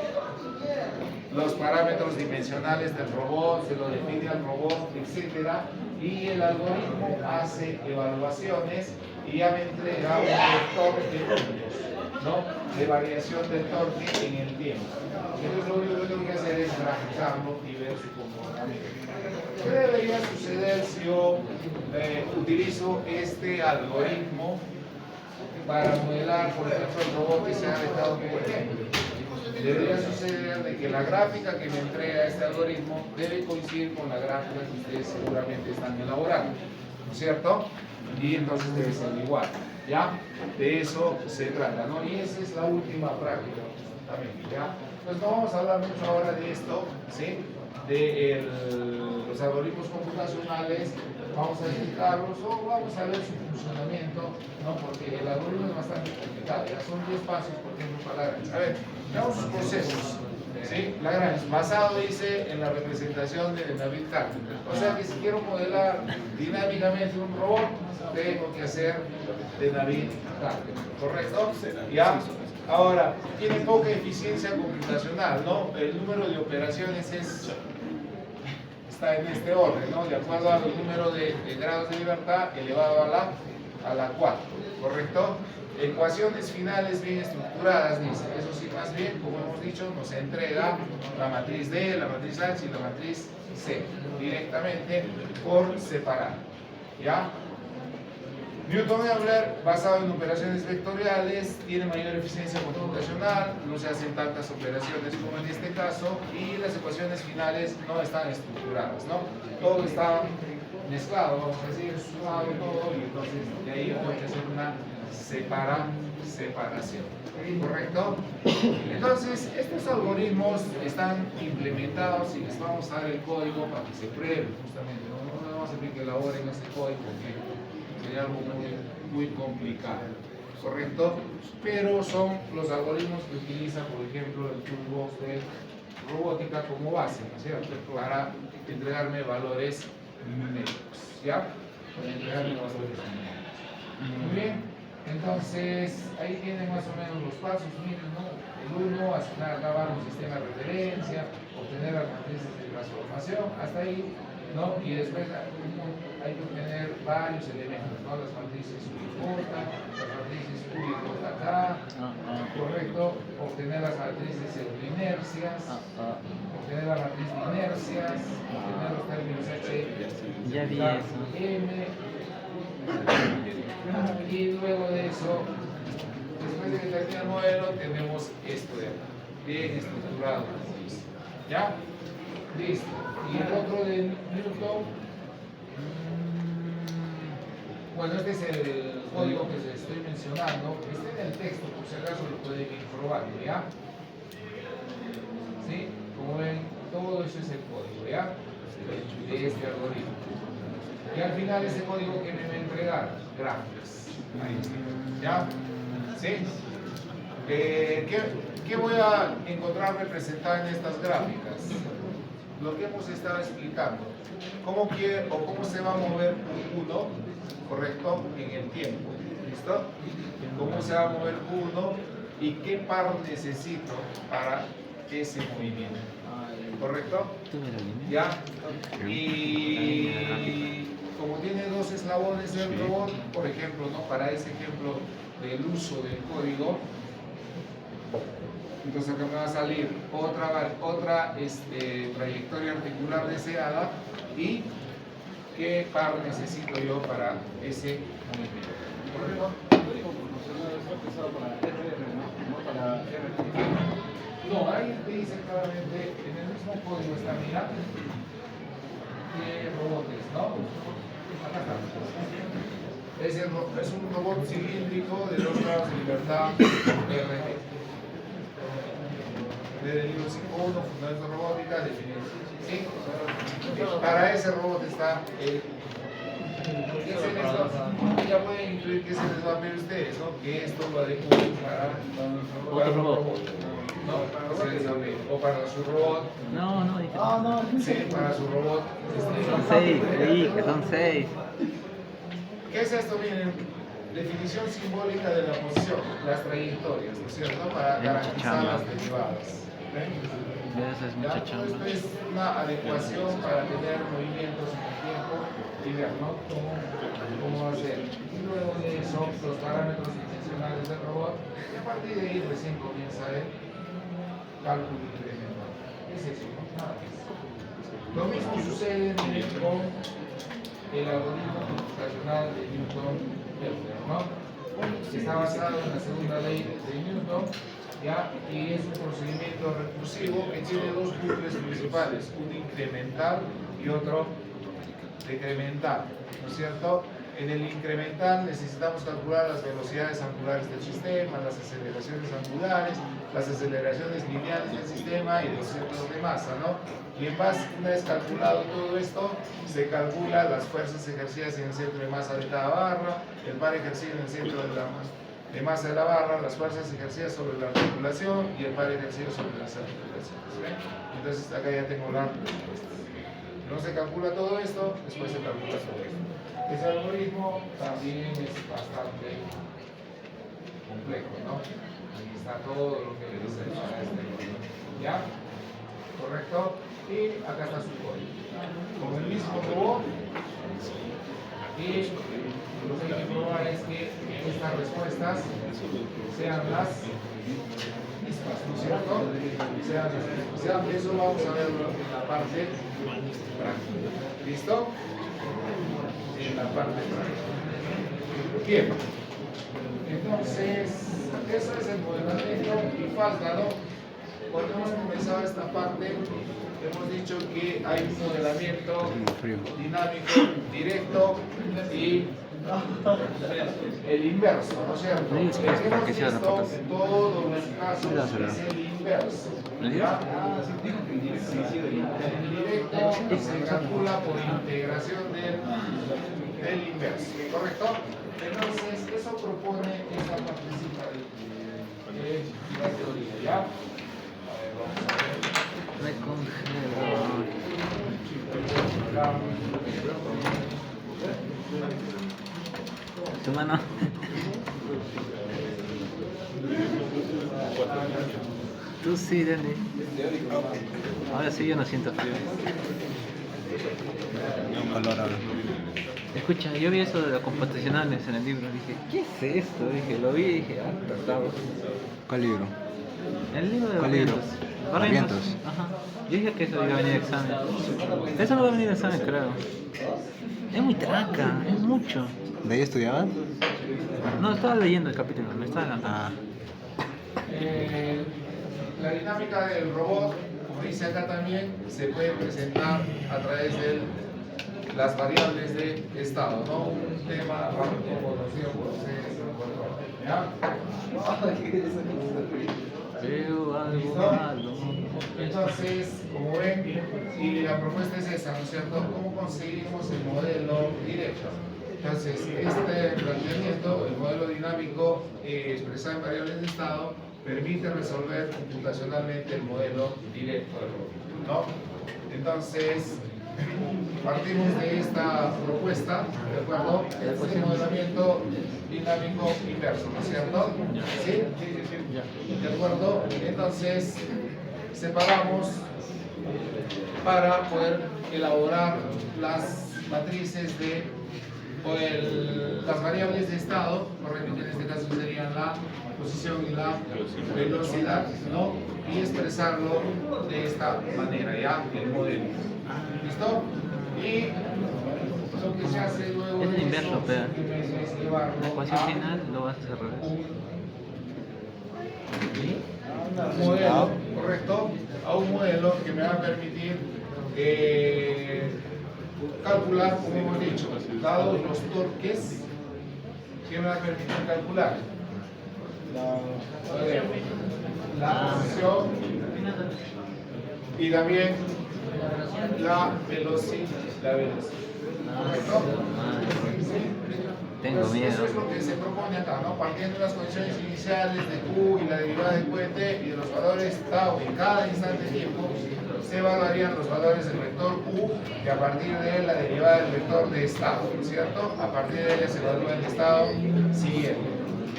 los parámetros dimensionales del robot, se lo define al robot, etcétera, y el algoritmo hace evaluaciones y ya me entrega un vector de puntos, ¿no?, de variación del torque en el tiempo. Entonces lo único que tengo que hacer es graficarlo y ver su comportamiento. ¿Qué debería suceder si yo utilizo este algoritmo para modelar, por ejemplo, el robot que se ha dejado como ejemplo? Debería suceder de que la gráfica que me entrega este algoritmo debe coincidir con la gráfica que ustedes seguramente están elaborando, ¿no es cierto? Y entonces debe ser igual, ¿ya? De eso se trata, ¿no? Y esa es la última práctica, también, ¿ya? Pues no vamos a hablar mucho ahora de esto, ¿sí?, de los algoritmos computacionales. Vamos a explicarlos o vamos a ver su funcionamiento, ¿no?, porque el algoritmo es bastante complicado. Ya son 10 pasos, por ejemplo, para Lagrange. A ver, veamos sus procesos. ¿Sí? Lagrange, basado, dice, en la representación de David Carpenter. O sea que si quiero modelar dinámicamente un robot, tengo que hacer de David Carpenter, ¿correcto? ¿Ya? Ahora, tiene poca eficiencia computacional, ¿no? El número de operaciones está en este orden, ¿no?, de acuerdo al número de grados de libertad elevado a la 4, ¿correcto? Ecuaciones finales bien estructuradas, dice. Eso sí, más bien, como hemos dicho, nos entrega la matriz D, la matriz H y la matriz C directamente por separado, ¿ya? Newton-Euler, basado en operaciones vectoriales, tiene mayor eficiencia computacional, no se hacen tantas operaciones como en este caso, y las ecuaciones finales no están estructuradas, ¿no? Todo está mezclado, vamos a decir, sumado todo, y entonces de ahí tengo que hacer una separación, ¿correcto? Entonces, estos algoritmos están implementados y les vamos a dar el código para que se prueben, justamente, no vamos a pedir que elaboren ese código porque sería algo muy complicado, ¿correcto? Pero son los algoritmos que utiliza, por ejemplo, el toolbox de robótica como base, ¿no es cierto?, para entregarme valores numéricos, ¿ya? Para entregarme valores numéricos. Muy bien, entonces ahí tienen más o menos los pasos, miren, ¿no? El 1, asignar acá un sistema de referencia, obtener las matrices de transformación, hasta ahí, ¿no? Y después hay que obtener varios elementos, ¿no? Las matrices U y J, las matrices U y J acá, correcto, obtener las matrices inercias, obtener la matriz de inercias, obtener los términos H, Ya vi K, eso. M, y luego de eso, después de que termine el modelo, tenemos esto de acá, bien estructurado, ¿ya? Listo. Y el otro de Newton, bueno, este es el código que les estoy mencionando, está en el texto, por si acaso lo pueden ir probando, ¿ya? ¿Sí? Como ven, todo eso es el código, ¿ya? De este algoritmo. Y al final ese código que me va a entregar, gráficas. Ahí está, ¿ya? ¿Sí? ¿Qué voy a encontrar representado en estas gráficas? Lo que hemos estado explicando. ¿Cómo se va a mover Q1, correcto, en el tiempo? ¿Listo? ¿Cómo se va a mover Q1 y qué par necesito para ese movimiento? ¿Correcto? ¿Ya? Y como tiene dos eslabones del robot, por ejemplo, ¿no?, para ese ejemplo del uso del código, entonces acá me va a salir otra trayectoria articular deseada y qué par necesito yo para ese movimiento. ¿Correcto? No, ahí te dice claramente, en el mismo código está, mira, qué robot es, ¿no? Acá está. Es un robot cilíndrico de 2 grados de libertad RT. Desde el libro 5.1, Fundamentos de Robótica, definición. ¿Sí? Para ese robot está el... ¿Qué se les va? Ya pueden incluir qué se les va a ver ustedes, ¿no? Que esto lo adecuan para Otro robot. ¿no? Se les va a ver. O para su robot. No, dije. Sí, para su robot. Son 6, dije, son 6. ¿Qué es esto? Miren, definición simbólica de la posición, las trayectorias, ¿no es cierto? Para Es garantizar chamba. las derivadas. ¿Ven? Eso es ¿Ya? mucha Todo chamba. esto es una adecuación para tener movimientos en el tiempo y ver, ¿no? Cómo va a ser. Y luego de eso, los parámetros dimensionales del robot, y a partir de ahí recién comienza el cálculo incremental. Es eso, ¿no? Nada más. Lo mismo sucede con el algoritmo computacional de Newton-Kepler, ¿no? Está basado en la segunda ley de Newton, ¿ya? Y es un procedimiento recursivo que tiene 2 núcleos principales, un incremental y otro decremental, ¿no es cierto? En el incremental necesitamos calcular las velocidades angulares del sistema, las aceleraciones angulares, las aceleraciones lineales del sistema y los centros de masa, ¿no? Y en base, una vez calculado todo esto, se calcula las fuerzas ejercidas en el centro de masa de cada barra, el par ejercido en el centro de masa de la barra, las fuerzas ejercidas sobre la articulación y el par ejercido sobre las articulaciones. ¿Ven? Entonces acá ya tengo la respuesta. No se calcula todo esto, después se calcula todo esto. Ese algoritmo también es bastante complejo, ¿no? Ahí está todo lo que le dice para este algoritmo. ¿Ya? ¿Correcto? Y acá está su código. Con el mismo robot. Y lo que hay que probar es que estas respuestas sean las mismas, ¿no es cierto? Eso vamos a verlo en la parte práctica. ¿Listo? En la parte práctica. Bien. Entonces, eso es el modelamiento y falta, ¿no? Cuando hemos comenzado esta parte, hemos dicho que hay un modelamiento dinámico, directo y el inverso, ¿no es cierto? Sí, sí, El que para hemos que sea visto reportaje. en todos los casos es el inverso. ¿Ya? El directo se calcula por integración del inverso, ¿correcto? Entonces, eso propone esta partecita de la teoría, ¿ya? A ver, vamos a ver. Me congelo. Tu mano. Tú sí, Dandy. Ahora sí yo no siento frío. Escucha, yo vi eso de los computacionales en el libro. Dije, ¿qué es esto? Dije, lo vi y dije, tratado. ¿Cuál libro? El libro de ¿Cuál libro? Barrientos. Barrientos. Ajá. Yo dije que eso iba a venir de examen. Eso no va a venir de examen, creo. Es muy tranca, es mucho. ¿De ahí estudiaban? No, estaba leyendo el capítulo, me estaba adelantando. Ah, La dinámica del robot, como dice acá también, se puede presentar a través de las variables de estado, ¿no? Un tema como conocido por ustedes, ¿ya? Veo algo ¿Listo? malo. Entonces, como ven, y la propuesta es esa, ¿no es cierto? ¿Cómo conseguimos el modelo directo? Entonces, este planteamiento, el modelo dinámico expresado en variables de estado, permite resolver computacionalmente el modelo directo del robot, ¿no? Entonces, partimos de esta propuesta, ¿de acuerdo? Este es el modelamiento dinámico inverso, ¿no es cierto? ¿Sí? ¿De acuerdo? Entonces, separamos para poder elaborar las matrices las variables de estado, correcto, que en este caso serían la posición y la velocidad, ¿no? Y expresarlo de esta manera, ¿ya? El modelo. ¿Listo? Y que se hace luego Es de el inverso, eso, pero simplemente es llevarlo la ecuación a final lo vas a hacer al revés. un modelo, correcto, a un modelo que me va a permitir calcular, como hemos dicho, dados los torques, ¿qué me va a permitir calcular? La posición y también la velocidad. ¿Correcto? Tengo Entonces, miedo. eso es lo que se propone acá, ¿no? Partiendo de las condiciones iniciales de Q y la derivada de QT y de los valores tau en cada instante de tiempo, se evaluarían los valores del vector U y a partir de él la derivada del vector de estado, ¿no es cierto? A partir de ella se evalúa el estado siguiente.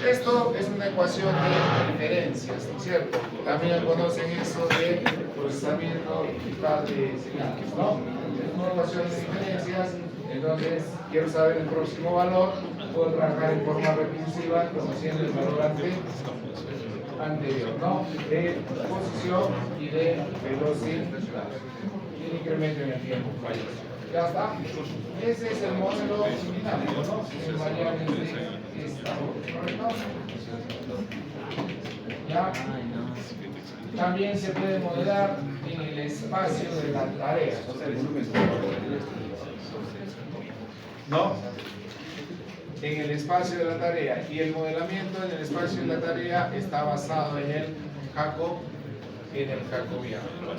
Esto es una ecuación de diferencias, ¿no es cierto? También conocen eso de procesamiento digital de señales, ¿no? Es una ecuación de diferencias, entonces quiero saber el próximo valor, puedo trabajar en forma recursiva conociendo el valor anterior, ¿no? De posición y de velocidad. Y el incremento en el tiempo. Ya está. Ese es el modelo dinámico, ¿no? En variables de estado, ¿correcto? ¿Ya? También se puede modelar en el espacio de la tarea. ¿No? En el espacio de la tarea. Y el modelamiento en el espacio de la tarea está basado en el jacobiano,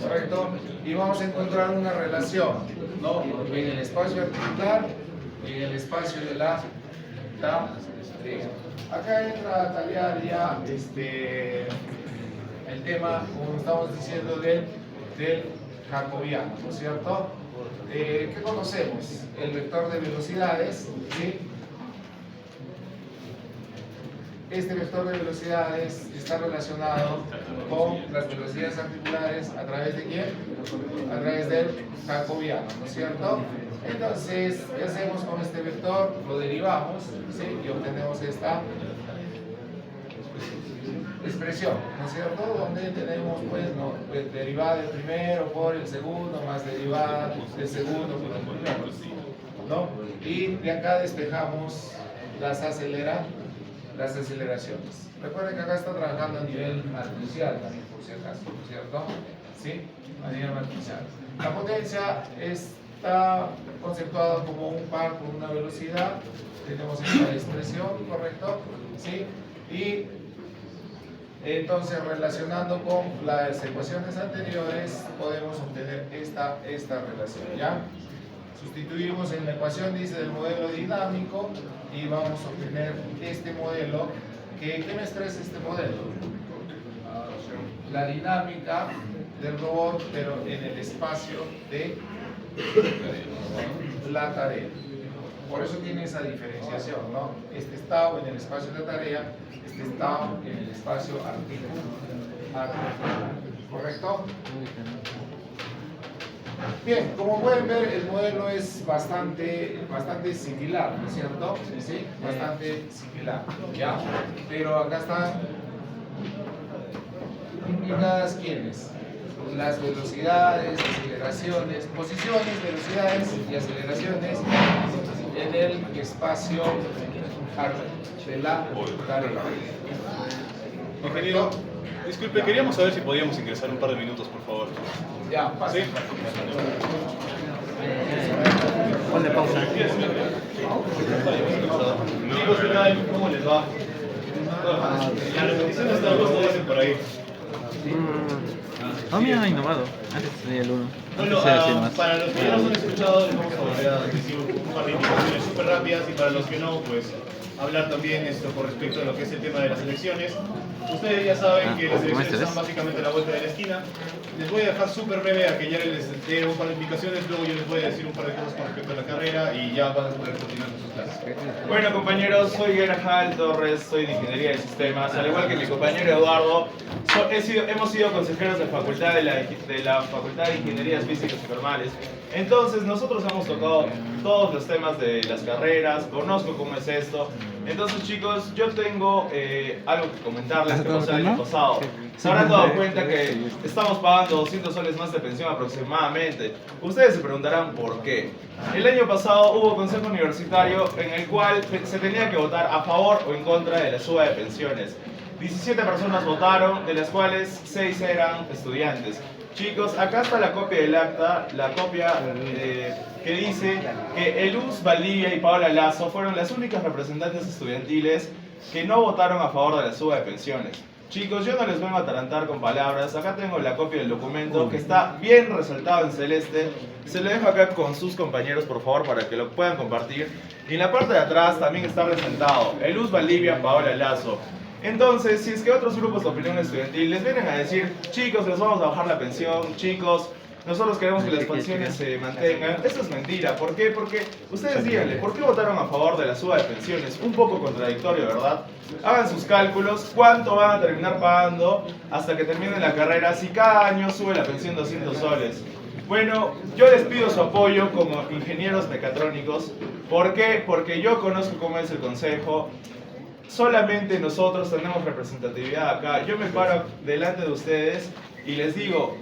¿correcto? Y vamos a encontrar una relación, ¿no? En el espacio articular y en el espacio de la tarea. Acá entra a tallar ya el tema, como estamos diciendo, del jacobiano, ¿no es cierto? ¿Qué conocemos? El vector de velocidades, ¿sí? Este vector de velocidades está relacionado con las velocidades articulares a través de quién? A través del jacobiano, ¿no es cierto? Entonces, ¿qué hacemos con este vector? Lo derivamos, ¿sí? Y obtenemos esta expresión, ¿no es cierto? Donde tenemos, pues, derivada del primero por el segundo, más derivada del segundo por el primero, ¿no? Y de acá despejamos las aceleraciones. Recuerden que acá está trabajando a nivel matricial también, por si acaso, ¿no es cierto? ¿Sí? A nivel matricial. La potencia está conceptuada como un par por una velocidad. Tenemos esta expresión, ¿correcto? ¿Sí? Y entonces, relacionando con las ecuaciones anteriores, podemos obtener esta relación, ¿ya? Sustituimos en la ecuación, dice, del modelo dinámico y vamos a obtener este modelo. ¿Qué me expresa este modelo? La dinámica del robot, pero en el espacio de la tarea. Por eso tiene esa diferenciación, ¿no? Este estado en el espacio de la tarea, este estado en el espacio articular. ¿Correcto? Bien, como pueden ver, el modelo es bastante similar, ¿no es cierto? Sí, bastante similar, ¿ya? Pero acá están implicadas ¿quiénes? Las velocidades, aceleraciones, posiciones, velocidades y aceleraciones en el espacio de la tarea. Ingeniero, disculpe, queríamos saber si podíamos ingresar un par de minutos, por favor. Ya, pase. ¿Sí? Ponle pausa. Chicos, ¿qué tal? ¿Cómo les va? La repetición está como dicen por ahí. Oh, mira, innovado. Antes tenía el 1. Bueno, para los que ya nos han escuchado, les vamos a decir un par de informaciones súper rápidas y para los que no, pues hablar también con respecto a lo que es el tema de las elecciones. Ustedes ya saben que las elecciones están básicamente a la vuelta de la esquina. Les voy a dejar súper breve a que ya les dé un par de explicaciones, luego yo les voy a decir un par de cosas con respecto a la carrera y ya van a poder continuar con sus clases. Bueno compañeros, soy Gerajal Torres, soy de Ingeniería de Sistemas, al igual que mi compañero Eduardo, hemos sido consejeros de facultad de la Facultad de Ingenierías Físicas y Formales. Entonces nosotros hemos tocado todos los temas de las carreras, conozco cómo es esto, Entonces chicos, yo tengo algo que comentarles que pasó el año pasado. Se habrán dado cuenta que estamos pagando 200 soles más de pensión aproximadamente. Ustedes se preguntarán por qué. El año pasado hubo consejo universitario en el cual se tenía que votar a favor o en contra de la suba de pensiones. 17 personas votaron, de las cuales 6 eran estudiantes. Chicos, acá está la copia del acta, la copia que dice que Eluz Valdivia y Paola Lazo fueron las únicas representantes estudiantiles que no votaron a favor de la suba de pensiones. Chicos, yo no les vengo a atarantar con palabras, acá tengo la copia del documento que está bien resaltado en celeste. Se lo dejo acá con sus compañeros, por favor, para que lo puedan compartir. Y en la parte de atrás también está presentado Eluz Valdivia, Paola Lazo. Entonces, si es que otros grupos de opinión estudiantil les vienen a decir, chicos, les vamos a bajar la pensión, chicos, nosotros queremos que las pensiones se mantengan, eso es mentira. ¿Por qué? Porque ustedes díganle, ¿por qué votaron a favor de la suba de pensiones? Un poco contradictorio, ¿verdad? Hagan sus cálculos, ¿cuánto van a terminar pagando hasta que terminen la carrera si cada año sube la pensión 200 soles? Bueno, yo les pido su apoyo como ingenieros mecatrónicos. ¿Por qué? Porque yo conozco cómo es el consejo. Solamente nosotros tenemos representatividad acá. Yo me paro delante de ustedes y les digo,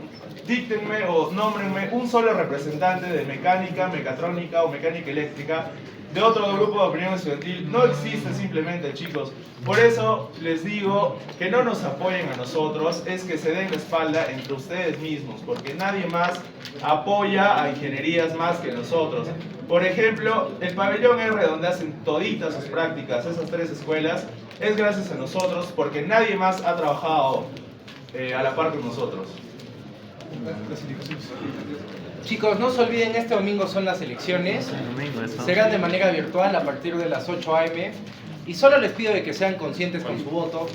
díctenme o nómbrenme un solo representante de mecánica, mecatrónica o mecánica eléctrica de otro grupo de opinión estudiantil. No existe simplemente, chicos. Por eso les digo que no nos apoyen a nosotros, es que se den la espalda entre ustedes mismos, porque nadie más apoya a ingenierías más que nosotros. Por ejemplo, el pabellón R, donde hacen toditas sus prácticas, esas 3 escuelas, es gracias a nosotros, porque nadie más ha trabajado a la par con nosotros. Chicos, no se olviden, este domingo son las elecciones. Serán de manera virtual a partir de las 8 am. Y solo les pido de que sean conscientes con su voto.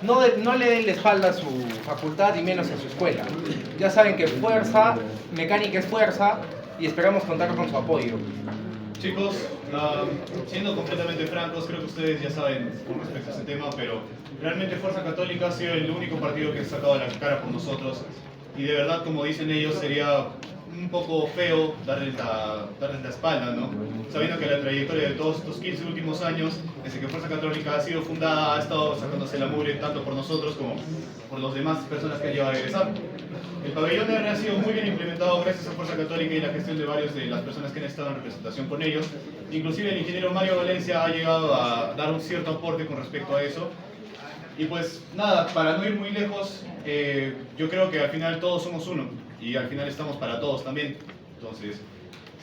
No le den la espalda a su facultad y menos a su escuela. Ya saben que fuerza, mecánica es fuerza, y esperamos contar con su apoyo. Chicos, siendo completamente francos, creo que ustedes ya saben con respecto a ese tema, pero realmente Fuerza Católica ha sido el único partido que ha sacado la cara por nosotros. Y de verdad, como dicen ellos, sería un poco feo darles la espalda, ¿no? Sabiendo que la trayectoria de todos estos 15 últimos años, desde que Fuerza Católica ha sido fundada, ha estado sacándose la mugre tanto por nosotros como por las demás personas que han llegado a egresar. El pabellón R ha sido muy bien implementado gracias a Fuerza Católica y la gestión de varias de las personas que han estado en representación con ellos. Inclusive el ingeniero Mario Valencia ha llegado a dar un cierto aporte con respecto a eso. Y pues nada, para no ir muy lejos, yo creo que al final todos somos uno y al final estamos para todos también. Entonces,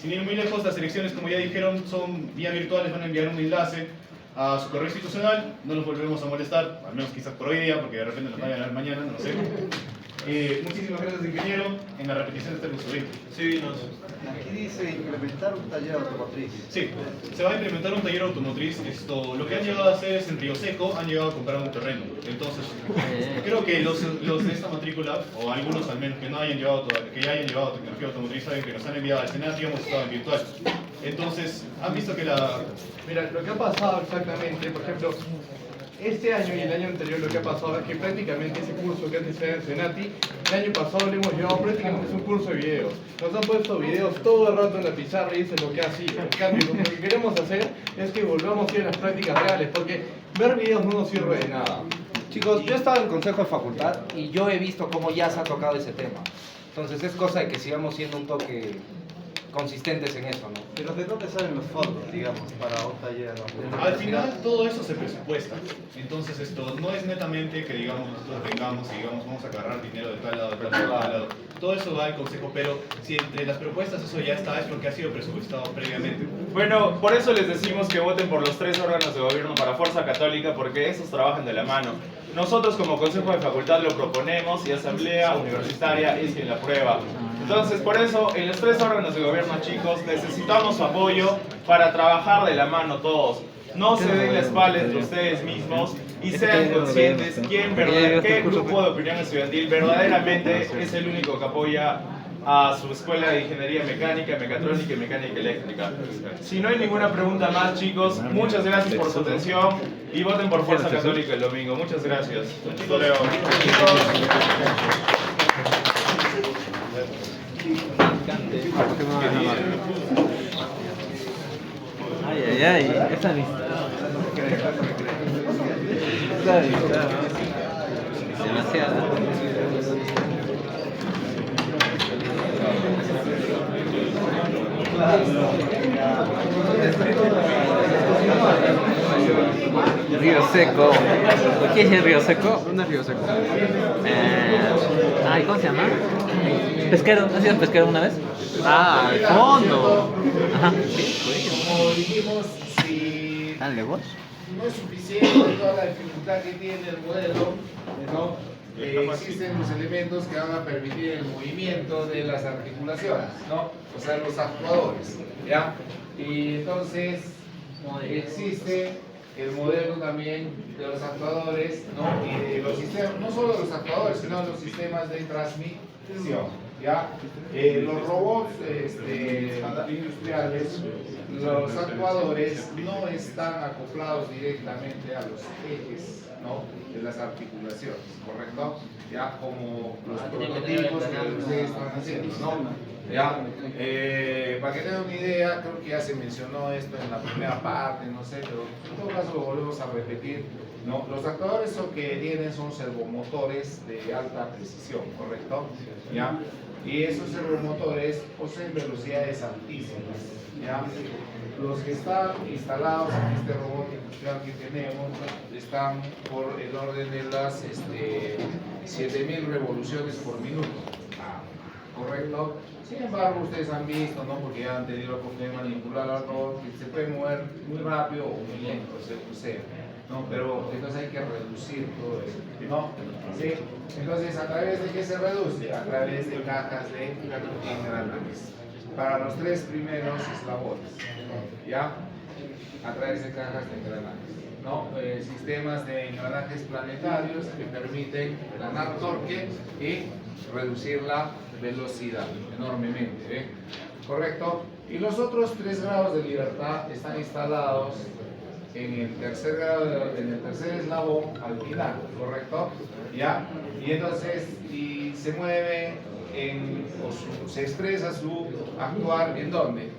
sin ir muy lejos, las elecciones, como ya dijeron, son vía virtuales, van a enviar un enlace a su correo institucional, no los volvemos a molestar, al menos quizás por hoy día, porque de repente nos vayan a ver mañana, no lo sé. Muchísimas gracias, ingeniero. En la repetición está el gusto. Sí, Aquí dice implementar un taller automotriz. Sí, se va a implementar un taller automotriz. Lo que han llegado a hacer es en Río Seco, han llegado a comprar un terreno. Entonces, creo que los de esta matrícula, o algunos al menos que ya hayan llevado tecnología automotriz, saben que nos han enviado al Senado y hemos estado en virtual. Entonces, han visto que Mira, lo que ha pasado exactamente, por ejemplo, este año y el año anterior lo que ha pasado es que prácticamente ese curso que antes era en Senati, el año pasado le hemos llevado prácticamente es un curso de videos. Nos han puesto videos todo el rato en la pizarra y dicen lo que ha sido. En cambio, lo que queremos hacer es que volvamos a ir a las prácticas reales, porque ver videos no nos sirve de nada. Chicos, yo he estado en consejo de facultad y yo he visto cómo ya se ha tocado ese tema. Entonces es cosa de que sigamos siendo un toque consistentes en eso, ¿no? Pero ¿de dónde salen los fondos, digamos, para un taller? ¿No? al final todo eso se presupuesta. Entonces esto no es netamente que digamos nosotros vengamos y digamos vamos a agarrar dinero de tal lado, de tal lado, de tal lado. Todo eso va al consejo, pero si entre las propuestas eso ya está, es porque ha sido presupuestado previamente. Bueno, por eso les decimos que voten por los 3 órganos de gobierno para Fuerza Católica, porque esos trabajan de la mano. Nosotros como Consejo de Facultad lo proponemos y Asamblea Universitaria es quien la aprueba. Entonces, por eso, en los 3 órganos de gobierno, chicos, necesitamos su apoyo para trabajar de la mano todos. No se den la espalda entre ustedes mismos y sean conscientes qué grupo de opinión estudiantil verdaderamente es el único que apoya a su escuela de ingeniería mecánica, mecatrónica y mecánica eléctrica. Si no hay ninguna pregunta más, chicos, muchas gracias por su atención y voten por Fuerza Católica el domingo. Muchas gracias. Hasta luego. Ay, ay, ay, esa amistad. Demasiado. Río Seco. ¿Qué es el Río Seco? ¿Dónde es Río Seco? Ay, ¿cómo se llama? Pesquero. ¿Has sido pesquero una vez? Ah, al fondo. Ajá. Como dijimos, si ¿Tan lejos? no es suficiente toda la dificultad que tiene el modelo, ¿no? Existen los elementos que van a permitir el movimiento de las articulaciones, ¿no? O sea, los actuadores, ¿ya? Y entonces existe el modelo también de los actuadores, ¿no? Y de los sistemas, no solo de los actuadores, sino de los sistemas de transmisión, ¿ya? Los robots industriales, los actuadores no están acoplados directamente a los ejes, ¿no? De las articulaciones, ¿correcto? Ya como los prototipos que ustedes están haciendo, ¿no? Ya, para que tengan una idea, creo que ya se mencionó esto en la primera parte, no sé, pero en todo caso lo volvemos a repetir, ¿no? Los actuadores lo que tienen son servomotores de alta precisión, ¿correcto? ¿Ya? Y esos servomotores poseen velocidades altísimas, ¿ya? Los que están instalados en este robot industrial que tenemos están por el orden de las 7000 revoluciones por minuto, ¿correcto? Sin embargo, ustedes han visto, ¿no? Porque ya han tenido la oportunidad de manipular al robot, que se puede mover muy rápido o muy lento, según sea, ¿no? Pero entonces hay que reducir todo eso, ¿no? ¿Sí? Entonces, ¿a través de qué se reduce? A través de cajas de engranajes. Para los tres primeros eslabones, ¿ya? A través de cajas de engranajes, ¿no? Sistemas de engranajes planetarios que permiten ganar torque y reducir la velocidad enormemente, ¿eh? ¿Correcto? Y los otros tres grados de libertad están instalados en el tercer grado, en el tercer eslabón al final, ¿correcto? ¿Ya? Y entonces, y se mueve se expresa su actuar ¿en dónde?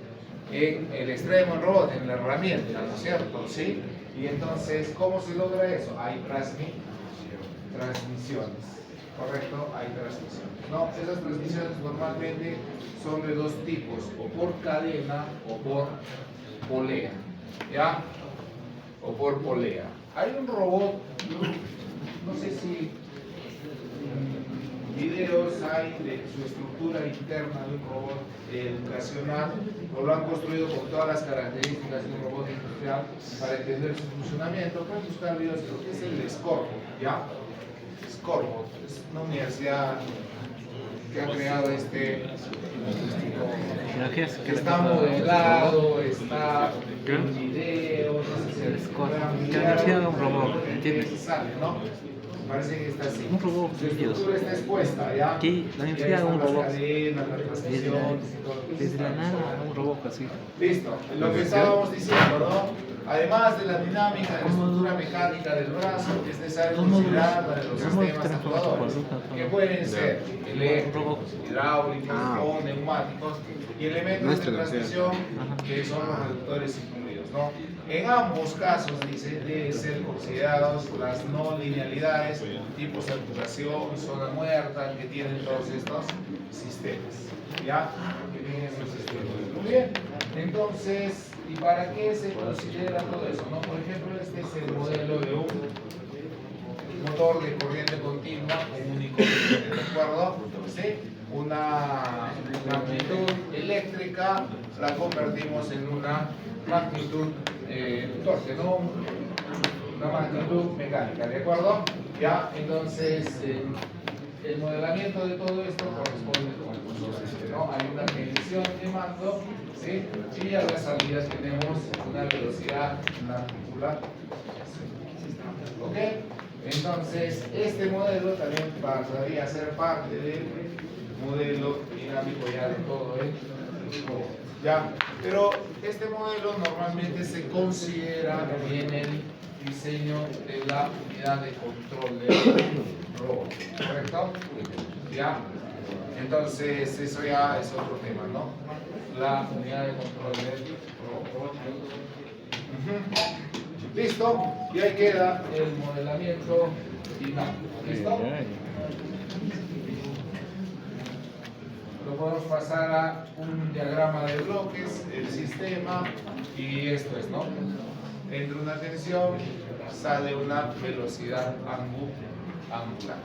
En el extremo del robot, en la herramienta, ¿no es cierto? ¿Sí? Y entonces, ¿cómo se logra eso? Hay transmisiones, ¿correcto? Hay transmisiones, ¿no? Esas transmisiones normalmente son de dos tipos, o por cadena o por polea, ¿ya? O por polea. Hay un robot, no sé si videos hay de su estructura interna de un robot educacional, o lo han construido con todas las características de un robot industrial para entender su funcionamiento. Pueden buscar videos de lo que es el Scorpio, ¿ya? Scorpio es una universidad que ha creado este que está modelado, está en videos, no sé si ¿Qué universidad de un robot? ¿Entiendes? ¿no? Parece que está así. Un robot. Su estructura está expuesta, ¿ya? Aquí, la universidad de un robot. Desde la nada, un robot así. Listo. Lo que estábamos diciendo, ¿no? Además de la dinámica de la estructura mecánica del brazo, es necesario considerar la de los sistemas actuadores, que pueden ser eléctricos, hidráulicos o neumáticos, y elementos de transmisión que son los reductores incluidos, ¿no? En ambos casos, dice, deben ser considerados las no linealidades, tipo saturación, zona muerta, que tienen todos estos sistemas, ¿ya? Que tienen estos sistemas. Muy bien, entonces, ¿y para qué se considera todo eso? ¿No? Por ejemplo, este es el modelo de un motor de corriente continua común y corriente, ¿de acuerdo? ¿Sí? Una magnitud eléctrica la convertimos en una magnitud torque, ¿no? Una magnitud mecánica, ¿de acuerdo? Ya, entonces el modelamiento de todo esto corresponde con el proceso, ¿no? Hay una medición de mando, ¿sí? Y a las salidas tenemos una velocidad articular. ¿Ok? Entonces, este modelo también pasaría a ser parte del modelo dinámico ya de todo el robot. Ya, pero este modelo normalmente se considera en el diseño de la unidad de control del robot, ¿correcto? Ya, entonces eso ya es otro tema, ¿no? La unidad de control del robot. ¿Listo? Y ahí queda el modelamiento final. ¿Listo? Lo podemos pasar a un diagrama de bloques, el sistema, y esto es, ¿no? Entra una tensión, sale una velocidad angular.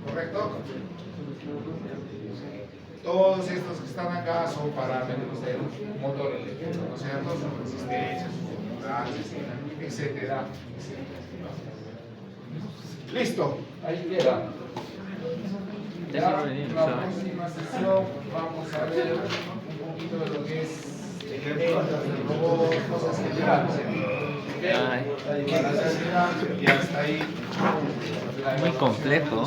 ¿Correcto? Todos estos que están acá son parámetros del motor eléctrico, ¿no es cierto? Son resistencias, etcétera, etcétera. Listo, ahí queda. Ya, la próxima sesión vamos a ver un poquito de lo que es el robot, cosas generales. Y hasta ahí. Muy complejo.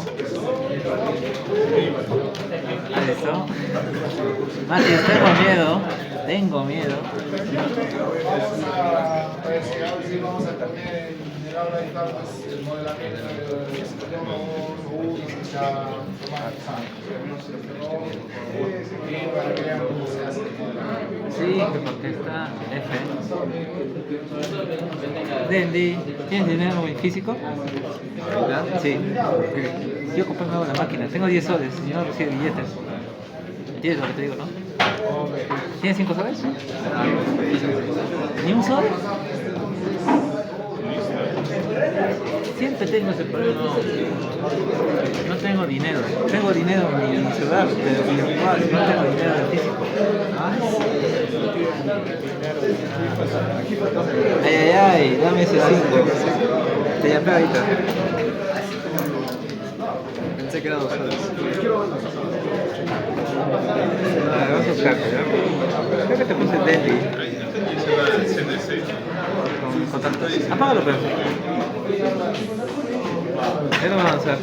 Eso. Mati, tengo miedo. Vamos a ver si vamos a terminar en el aula y tal, pues el modelamiento de los ya tomar y para que vean cómo se hace el modelamiento. Sí, porque está F. Dendi, ¿tienes dinero físico? Sí. Yo compré nuevo la máquina, tengo 10 soles y no recibo billetes. ¿Entiendes lo que te digo, no? ¿Tienes 5 soles? ¿Ni un sol? Siempre tengo ese problema. No tengo dinero. Tengo dinero en mi celular, pero virtual. No tengo dinero en físico. Ay, dame ese 5. Te llamé ahorita. Pensé que eran 2 soles. Vamos a buscarte, ¿no? Creo que te puse Dendi. Con contactos. Apágalo, pero. Ya no va a avanzar.